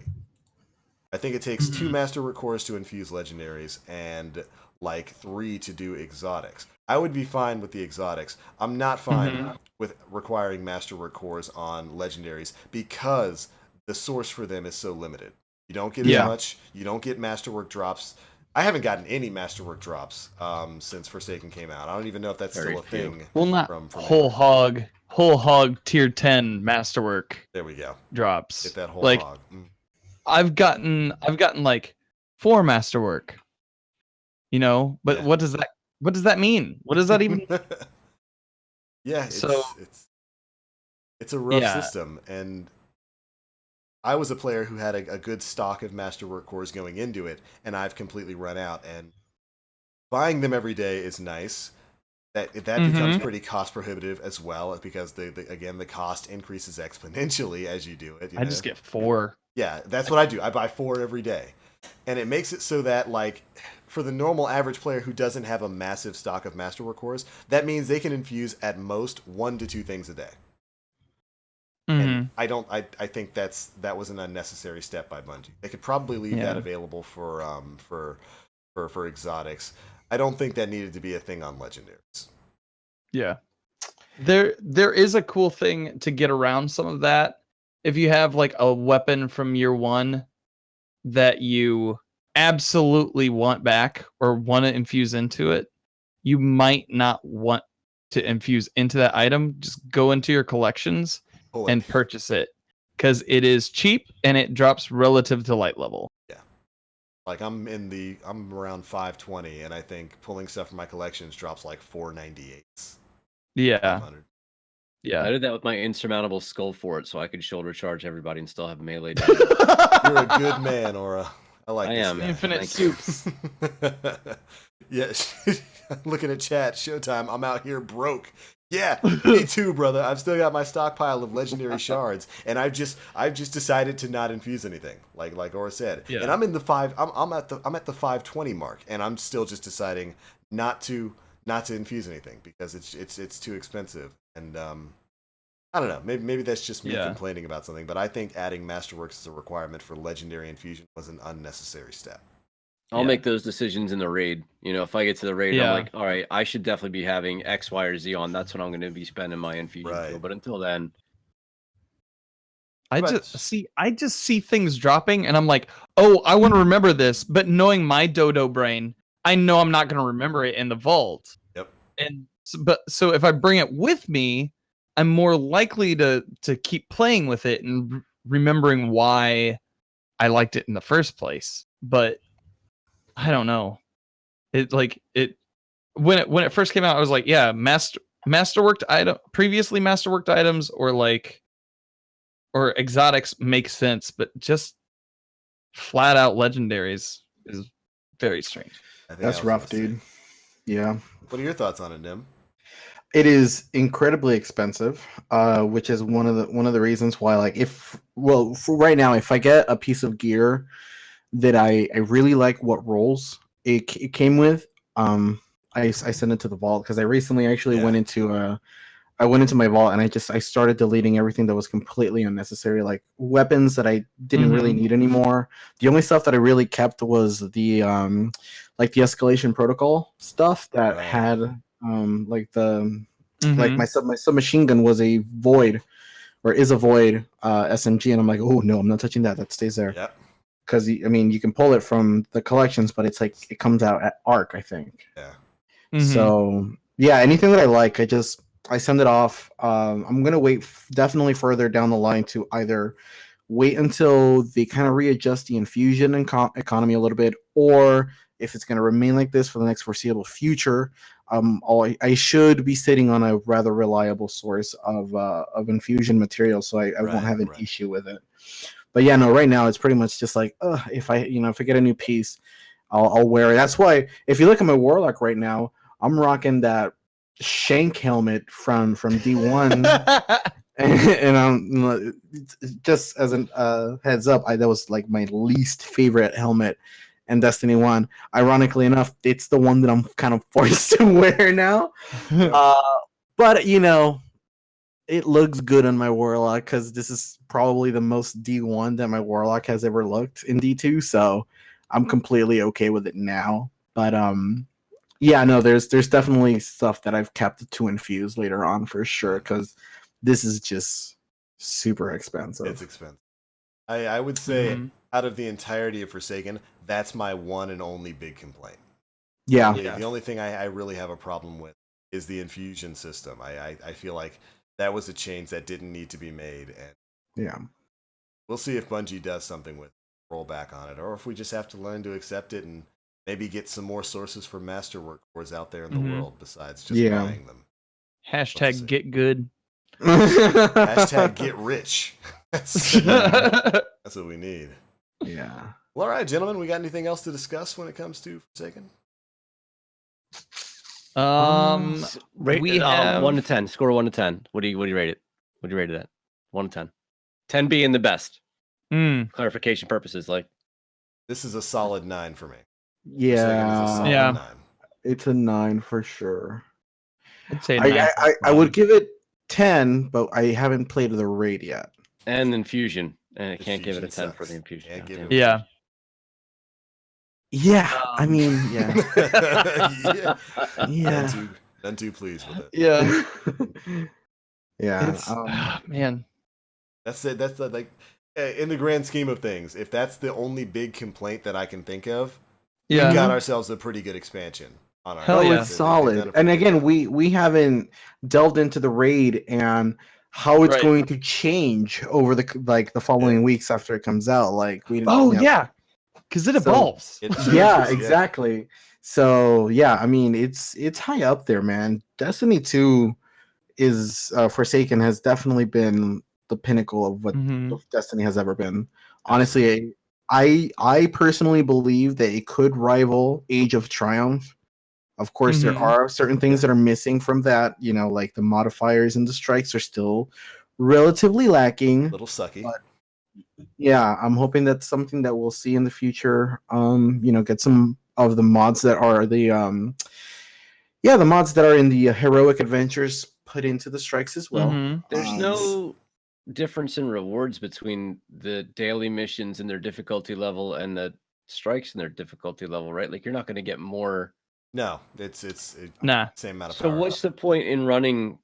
I think it takes 2 Masterwork cores to infuse legendaries and like 3 to do exotics. I would be fine with the exotics. I'm not fine with requiring Masterwork cores on legendaries because the source for them is so limited. You don't get as much. You don't get Masterwork drops. I haven't gotten any Masterwork drops since Forsaken came out. I don't even know if that's Very still a few. thing. Well, not from whole hog tier 10 Masterwork There we go. drops. Get that whole like hog. I've gotten like 4 Masterwork. But Yeah. what does that mean? What does that even Yeah, So- it's a rough Yeah. system, and I was a player who had a good stock of Masterwork cores going into it, and I've completely run out. And buying them every day is nice. That becomes pretty cost prohibitive as well, because the cost increases exponentially as you do it. I just get 4. Yeah, that's what I do. I buy 4 every day. And it makes it so that, like, for the normal average player who doesn't have a massive stock of Masterwork cores, that means they can infuse at most 1 to 2 things a day. And I think that was an unnecessary step by Bungie. They could probably leave that available for exotics. I don't think that needed to be a thing on legendaries. Yeah. There is a cool thing to get around some of that. If you have like a weapon from year 1 that you absolutely want back or want to infuse into it, you might not want to infuse into that item. Just go into your collections and purchase it, because it is cheap and it drops relative to light level. Yeah. Like I'm around 520, and I think pulling stuff from my collections drops like 498. Yeah. 500. Yeah. I did that with my insurmountable skull fort, so I could shoulder charge everybody and still have melee. You're a good man, Aura. I like I this am. guy. Infinite Thank you. soups. Yeah, looking at chat, Showtime, I'm out here broke. Yeah, me too, brother. I've still got my stockpile of legendary shards, and I've just decided to not infuse anything, like Aura said. Yeah. And I'm in the I'm at the 520 mark, and I'm still just deciding not to infuse anything because it's too expensive. And I don't know, maybe that's just me complaining about something, but I think adding Masterworks as a requirement for legendary infusion was an unnecessary step. I'll make those decisions in the raid. If I get to the raid, Yeah. I'm like, all right, I should definitely be having X, Y, or Z on. That's what I'm going to be spending my infusion for. But until then, I just see things dropping and I'm like, oh, I want to remember this. But knowing my dodo brain, I know I'm not going to remember it in the vault. Yep. And so if I bring it with me, I'm more likely to keep playing with it and remembering why I liked it in the first place. But I don't know. When it first came out, I was like, yeah, previously masterworked items or exotics make sense, but just flat out legendaries is very strange. That's rough, dude. Yeah. What are your thoughts on it, Nim? It is incredibly expensive, which is one of the reasons why, for right now, if I get a piece of gear that I really like what rolls it came with, I send it to the vault, because I recently actually went into I went into my vault and I started deleting everything that was completely unnecessary, like weapons that I didn't really need anymore. The only stuff that I really kept was the like the escalation protocol stuff that Right. had like the like my submachine gun was a void or is a void SMG, and I'm like, oh no, I'm not touching that. That stays there. Yep. Because I mean, you can pull it from the collections, but it's like it comes out at ARC, I think. Yeah. So yeah, anything that I like, I send it off. I'm gonna wait definitely further down the line to either wait until they kind of readjust the infusion and economy a little bit, or if it's gonna remain like this for the next foreseeable future, I should be sitting on a rather reliable source of infusion material, so I won't have an issue with it. But yeah, no, right now it's pretty much just like, if I get a new piece, I'll wear it. That's why if you look at my Warlock right now, I'm rocking that Shank helmet from D1, and just as a heads up, that was like my least favorite helmet in Destiny 1. Ironically enough, it's the one that I'm kind of forced to wear now. But you know, it looks good on my Warlock because this is probably the most D1 that my Warlock has ever looked in D2, so I'm completely okay with it now. But yeah, no, there's definitely stuff that I've kept to infuse later on for sure, because this is just super expensive. It's expensive. I would say out of the entirety of Forsaken, that's my one and only big complaint. Yeah. The only thing I really have a problem with is the infusion system. I feel like that was a change that didn't need to be made, and yeah, we'll see if Bungie does something with roll back on it, or if we just have to learn to accept it and maybe get some more sources for masterwork cores out there in the world besides just buying them. Hashtag get good. Hashtag get rich. That's what we need. Yeah. Well, all right, gentlemen, we got anything else to discuss when it comes to Forsaken? We have 1 to 10. Score 1 to 10. What do you rate it? What do you rate it at? 1 to 10. 10 being the best. Clarification purposes, like this is a solid 9 for me. Yeah. 9. It's a 9 for sure. I'd say I would give it 10, but I haven't played the raid yet. And infusion, and I can't give it a 10 for the infusion. Yeah. Yeah, I mean, yeah. Yeah. None too pleased with it. Yeah. Yeah. Man. That's it. That's like, in the grand scheme of things, if that's the only big complaint that I can think of, we've got ourselves a pretty good expansion on our. Hell yeah. It's solid. And again, we haven't delved into the raid and how it's going to change over the following weeks after it comes out. Like we. Yeah. Because it evolves. Yeah, exactly. So yeah, I mean, it's high up there, man. Destiny 2 is Forsaken has definitely been the pinnacle of what Destiny has ever been. Honestly, I personally believe that it could rival Age of Triumph. Of course, there are certain things that are missing from that. You know, like the modifiers and the strikes are still relatively lacking. A little sucky. But yeah, I'm hoping that's something that we'll see in the future. Get some of the mods that are the mods that are in the heroic adventures put into the strikes as well. There's no difference in rewards between the daily missions and their difficulty level and the strikes and their difficulty level, right? Like you're not going to get more. No, it's same amount of power. So what's the point in running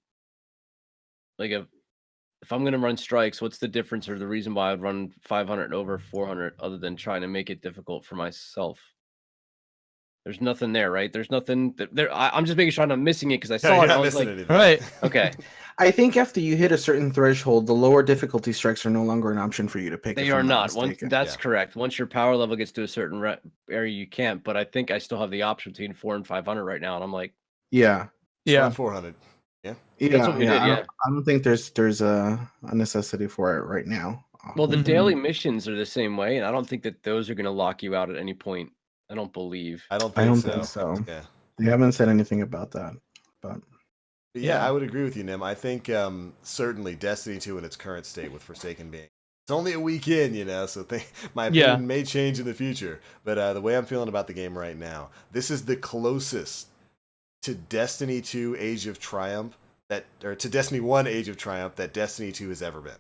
if I'm going to run strikes, what's the difference or the reason why I'd run 500 over 400 other than trying to make it difficult for myself? There's nothing there, right? There's nothing there. I'm just making sure I'm not missing it because I saw it. And I was like, right. Okay. I think after you hit a certain threshold, the lower difficulty strikes are no longer an option for you to pick. They are not. That's correct. Once your power level gets to a certain area, you can't. But I think I still have the option between 400 and 500 right now, and I'm like, yeah, 400. Yeah, that's what we did. Yeah, I don't think there's a necessity for it right now. Well, the daily missions are the same way, and I don't think that those are going to lock you out at any point. I don't believe. I don't think so. Yeah, they haven't said anything about that, but. Yeah, I would agree with you, Nim. I think certainly Destiny 2 in its current state with Forsaken being it's only a weekend, so my opinion may change in the future. But the way I'm feeling about the game right now, this is the closest to Destiny 2 Age of Triumph to Destiny 1 Age of Triumph that Destiny 2 has ever been.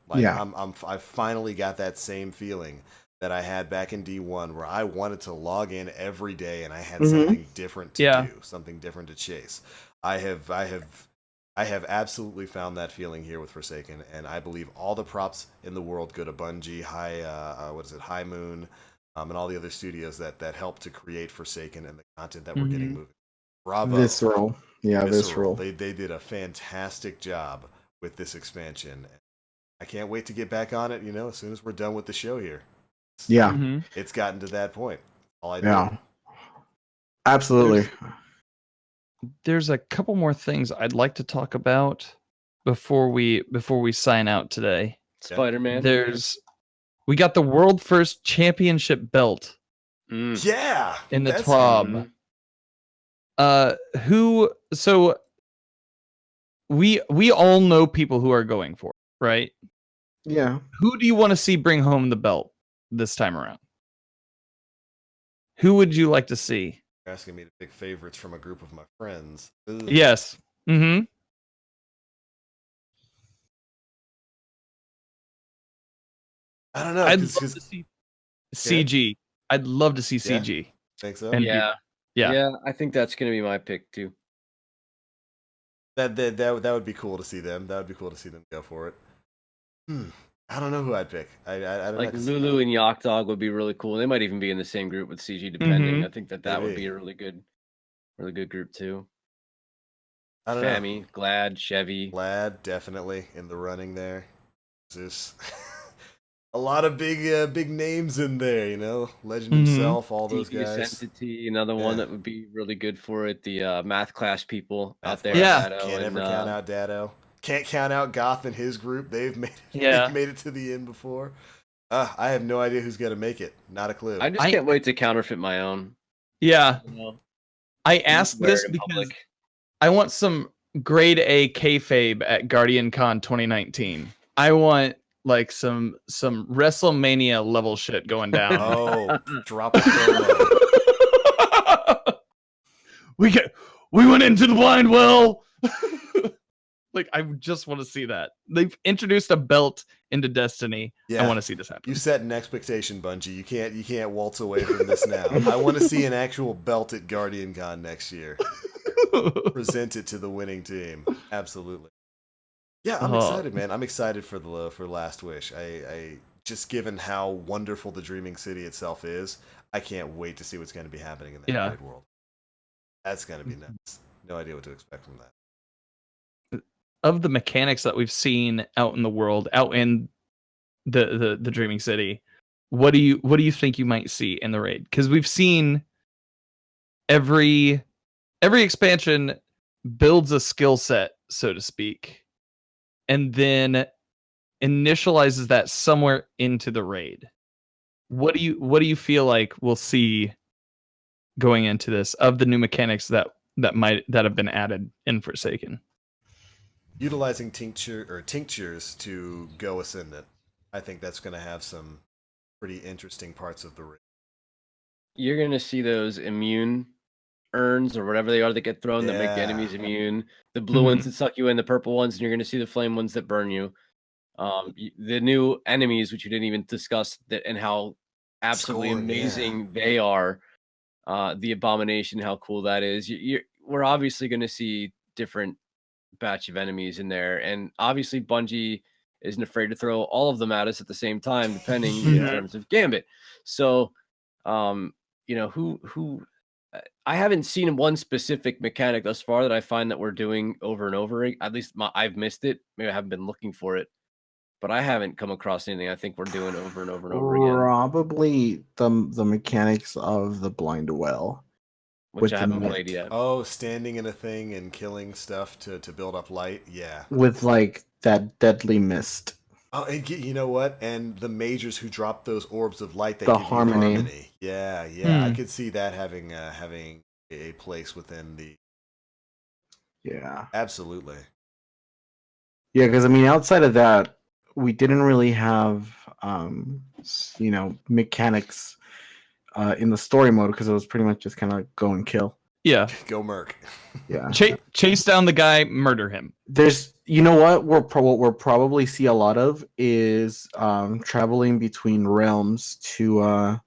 Like, Yeah. I finally got that same feeling that I had back in D1, where I wanted to log in every day and I had something different to Yeah. do, something different to chase. I have absolutely found that feeling here with Forsaken, and I believe all the props in the world go to Bungie, High Moon, and all the other studios that helped to create Forsaken and the content that we're getting moving. Bravo. Visceral. Yeah, Visceral. visceral. They did a fantastic job with this expansion. I can't wait to get back on it, as soon as we're done with the show here. Yeah. Mhm. It's gotten to that point. All I do. Yeah. Absolutely. There's a couple more things I'd like to talk about before we sign out today. Spider-Man. We got the world first championship belt Mm. Yeah. in the that's- TWAB. So we all know people who are going for it, right? Yeah. Who do you want to see bring home the belt this time around? Who would you like to see? You're asking me to pick favorites from a group of my friends. Ugh. Yes. Mm-hmm. I don't know. I'd 'cause- love 'cause- to see CG. I'd love to see CG. think so? And Yeah. Yeah. I think that's gonna be my pick too. That would be cool to see them. That would be cool to see them go for it. I don't know who I'd pick. I don't Like know. Lulu and Yak Dog would be really cool. They might even be in the same group with CG, depending. Mhm. I think that would Maybe. be a really good group too. I don't know. Fami, Glad, Chevy. Lad definitely in the running there. There's a lot of big names in there, Legend Mhm. himself, all those Devious guys. Entity, another one Yeah. that would be really good for it. The math class people out there. Yeah. Dado Can't and, ever count out Dado. Can't count out Goth and his group. They've Yeah. made it to the end before. I have no idea who's gonna make it. Not a clue. I just can't wait to counterfeit my own. Yeah. You know? I Just asked wear this it in because public. I want some grade A kayfabe at Guardian Con 2019. I want like some WrestleMania level shit going down. Oh, drop a promo. we went into the blind well. Like I just want to see that. They've introduced a belt into Destiny. Yeah. I want to see this happen. You set an expectation, Bungie. You can't waltz away from this now. I want to see an actual belt at Guardian Con next year. Present it to the winning team. Absolutely. Yeah, I'm excited, man. I'm excited for Last Wish. I just given how wonderful the Dreaming City itself is, I can't wait to see what's going to be happening in that Yeah. great world. That's going to be nuts. No idea what to expect from that. Of the mechanics that we've seen out in the world, out in the Dreaming City, what do you think you might see in the raid? Because we've seen every expansion builds a skill set, so to speak, and then initializes that somewhere into the raid. What do you feel like we'll see going into this of the new mechanics that have been added in Forsaken? Utilizing tinctures to go ascendant. I think that's going to have some pretty interesting parts of the raid. You're gonna see those immune urns or whatever they are that get thrown that make the Yeah. enemies immune. The blue ones that suck you in, the purple ones, and you're gonna see the flame ones that burn you. The new enemies, which you didn't even discuss, that and how absolutely Scorn, yeah. amazing they are. The abomination, how cool that is. We're obviously gonna see different batch of enemies in there, and obviously Bungie isn't afraid to throw all of them at us at the same time, depending in Yeah. terms of Gambit. So, who I haven't seen one specific mechanic thus far that I find that we're doing over and over. At least I've missed it. Maybe I haven't been looking for it, but I haven't come across anything I think we're doing over and over and over again, Probably the mechanics of the blind well. which with I the haven't net. played yet. Oh, standing in a thing and killing stuff to build up light. Yeah. With like that deadly mist. Oh, and you know what? And the mages who drop those orbs of light that The give harmony. you harmony. Yeah. I could see that having a place within the. Yeah. Absolutely. Yeah, because I mean, outside of that, we didn't really have, mechanics in the story mode because it was pretty much just kind of go and kill. Yeah. Go Merc. Yeah. Chase down the guy, murder him. There's, you know what what we'll probably see a lot of is traveling between realms to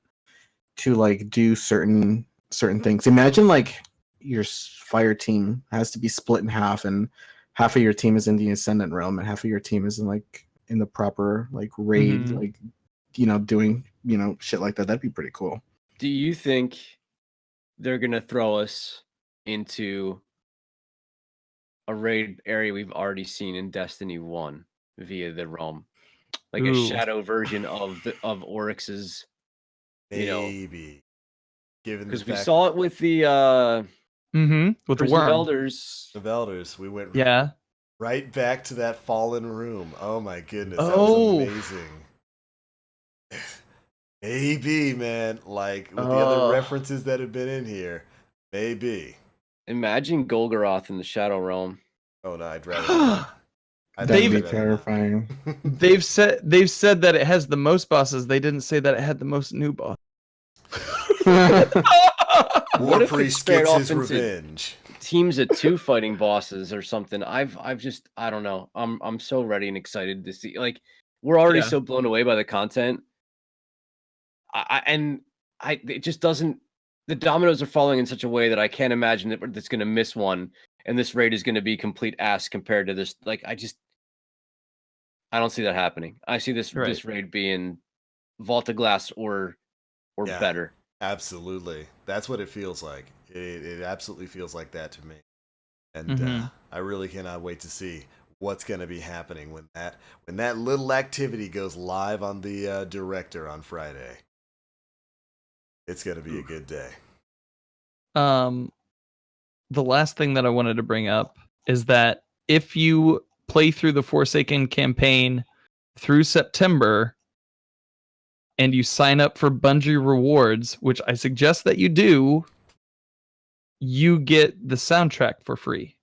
like do certain things. Imagine like your fire team has to be split in half, and half of your team is in the Ascendant realm, and half of your team is in like in the proper like raid, Mhm. like doing shit like that. That'd be pretty cool. Do you think they're gonna throw us into a raid area we've already seen in Destiny 1 via the realm? Like a Ooh. shadow version of Oryx's, Maybe. Given the because we fact saw it with the With the Prison of worm. Elders. of Elders, we went Yeah. right back to that fallen room. Oh my goodness, that Oh. was amazing. Maybe, man. Like with the other references that have been in here, maybe. Imagine Golgoroth in the Shadow Realm. Oh no, I'd rather not. That'd be They've- terrifying. They've said that it has the most bosses. They didn't say that it had the most new boss. War What if it Priest spared gets off his into- revenge. Teams of 2 fighting bosses or something. I've just, I don't know. I'm so ready and excited to see. Like, we're already Yeah. so blown away by the content. It just doesn't. The dominoes are falling in such a way that I can't imagine that it's going to miss one, and this raid is going to be complete ass compared to this. Like, I don't see that happening. I see this Right. this raid being Vault of Glass or Yeah. better. Absolutely. That's what it feels like. It absolutely feels like that to me. And Mhm. I really cannot wait to see what's going to be happening when that little activity goes live on the director on Friday. It's going to be a good day. The last thing that I wanted to bring up is that if you play through the Forsaken campaign through September and you sign up for Bungie rewards, which I suggest that you do, you get the soundtrack for free.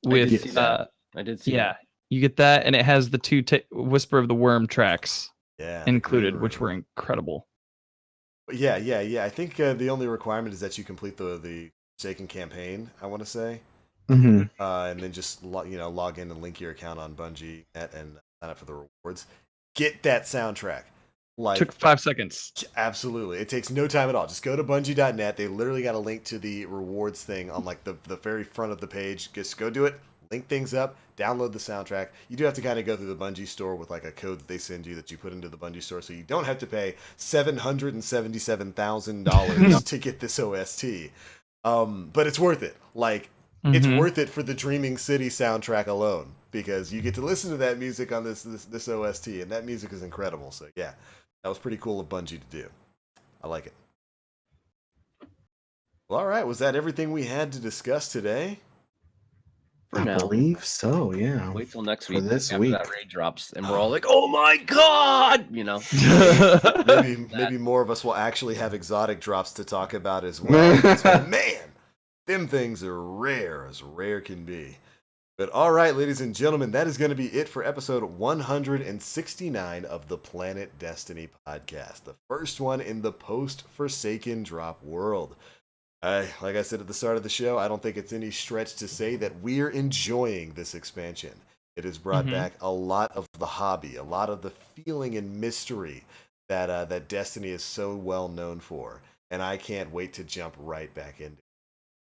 I With did see that. I did see yeah, that. you get that, and it has the 2 Whisper of the Worm tracks Yeah. included, which great. were incredible. Yeah. I think the only requirement is that you complete the Forsaken campaign, I want to say. hmm And then just log in and link your account on Bungie and sign up for the rewards. Get that soundtrack. Like, Took 5 seconds. absolutely, it takes no time at all. Just go to Bungie.net. They literally got a link to the rewards thing on like the very front of the page. Just go do it. Link things up. Download the soundtrack. You do have to kind of go through the Bungie store with like a code that they send you that you put into the Bungie store, so you don't have to pay $777,000 to get this OST. But it's worth it. Like, it's Mhm. worth it for the Dreaming City soundtrack alone, because you get to listen to that music on this OST, and that music is incredible. So yeah, that was pretty cool of Bungie to do. I like it. Well, all right, was that everything we had to discuss today? For I now. believe so. Yeah. Wait till next For week. this after week. that raid drops, and we're all like, "Oh my god!" You know. Maybe more of us will actually have exotic drops to talk about as well. So, man, them things are rare as rare can be. But all right, ladies and gentlemen, that is going to be it for episode 169 of the Planet Destiny podcast, the first one in the post-Forsaken drop world. Like I said at the start of the show, I don't think it's any stretch to say that we're enjoying this expansion. It has brought back a lot of the hobby, a lot of the feeling and mystery that Destiny is so well known for, and I can't wait to jump right back into it.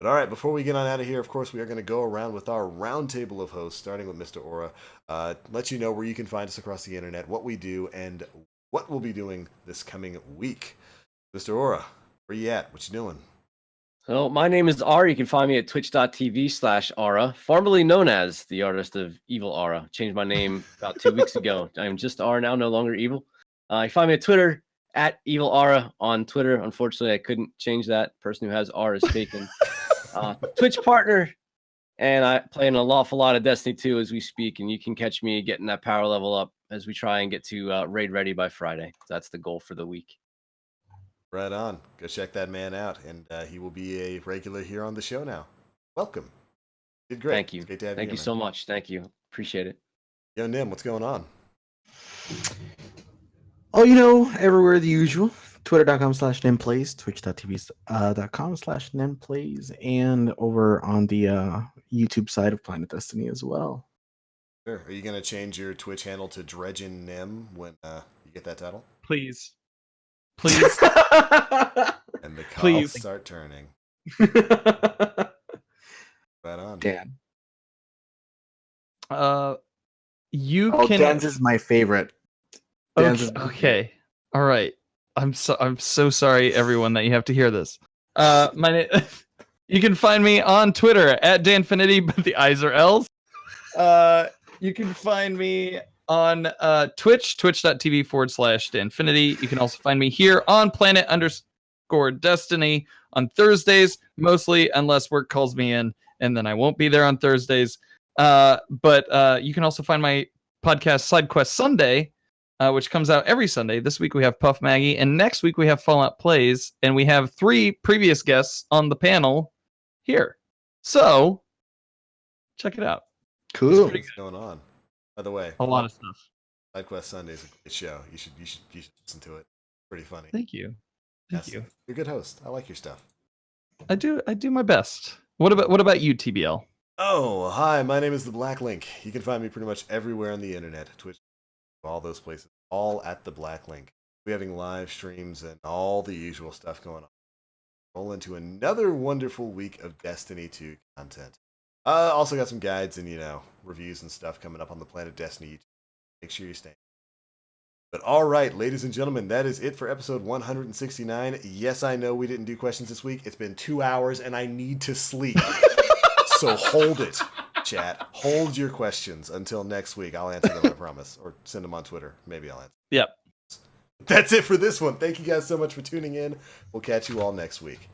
But all right, before we get on out of here, of course, we are going to go around with our roundtable of hosts, starting with Mr. Aura. Let you know where you can find us across the internet, what we do, and what we'll be doing this coming week. Mr. Aura, where you at? What you doing? So my name is Ara. You can find me at twitch.tv/Ara, formerly known as the Artist of Evil Ara. Changed my name about 2 weeks ago. I'm just Ara now, no longer evil. You find me at Twitter at Evil Ara on Twitter. Unfortunately, I couldn't change that. Person who has R is taken. Twitch partner, and I play an awful lot of Destiny 2 as we speak, and you can catch me getting that power level up as we try and get to raid ready by Friday. That's the goal for the week. Right on. Go check that man out, and he will be a regular here on the show now. Welcome. Did great. Thank you. It's great to have Thank you man. so much. Thank you. Appreciate it. Yo, Nim, what's going on? Oh, everywhere the usual. Twitter.com/NemPlays, Twitch.tv.com/NemPlays, and over on the YouTube side of Planet Destiny as well. Sure. Are you going to change your Twitch handle to Dredgen Nem when you get that title? Please. Please. And the cogs Please. start turning. Right on. Dan. You Oh, can. Dan's is my favorite. Dan's is my Okay. All right. I'm so sorry, everyone, that you have to hear this. You can find me on Twitter at Danfinity, but the I's are L's. You can find me on Twitch, twitch.tv/Danfinity. You can also find me here on Planet_Destiny on Thursdays, mostly unless work calls me in, and then I won't be there on Thursdays. But you can also find my podcast Side Quest Sunday, which comes out every Sunday. This week we have Puff Maggie, and next week we have Fallout Plays, and we have 3 previous guests on the panel here. So check it out. Cool. What's going on? By the way, A lot of stuff. Side Quest Sunday is a great show. You should listen to it. Pretty funny. Thank you. Thank Yes. you. You're a good host. I like your stuff. I do my best. What about you, TBL? Oh, hi. My name is the Black Link. You can find me pretty much everywhere on the internet, Twitch, all those places, all at the Black Link. We're having live streams and all the usual stuff going on. Roll into another wonderful week of Destiny 2 content. Also got some guides and, reviews and stuff coming up on the Planet Destiny YouTube. Make sure you stay. But all right, ladies and gentlemen, that is it for episode 169. Yes, I know we didn't do questions this week. It's been 2 hours and I need to sleep. So hold it, chat. Hold your questions until next week. I'll answer them, I promise. Or send them on Twitter. Maybe I'll answer. Yep. That's it for this one. Thank you guys so much for tuning in. We'll catch you all next week.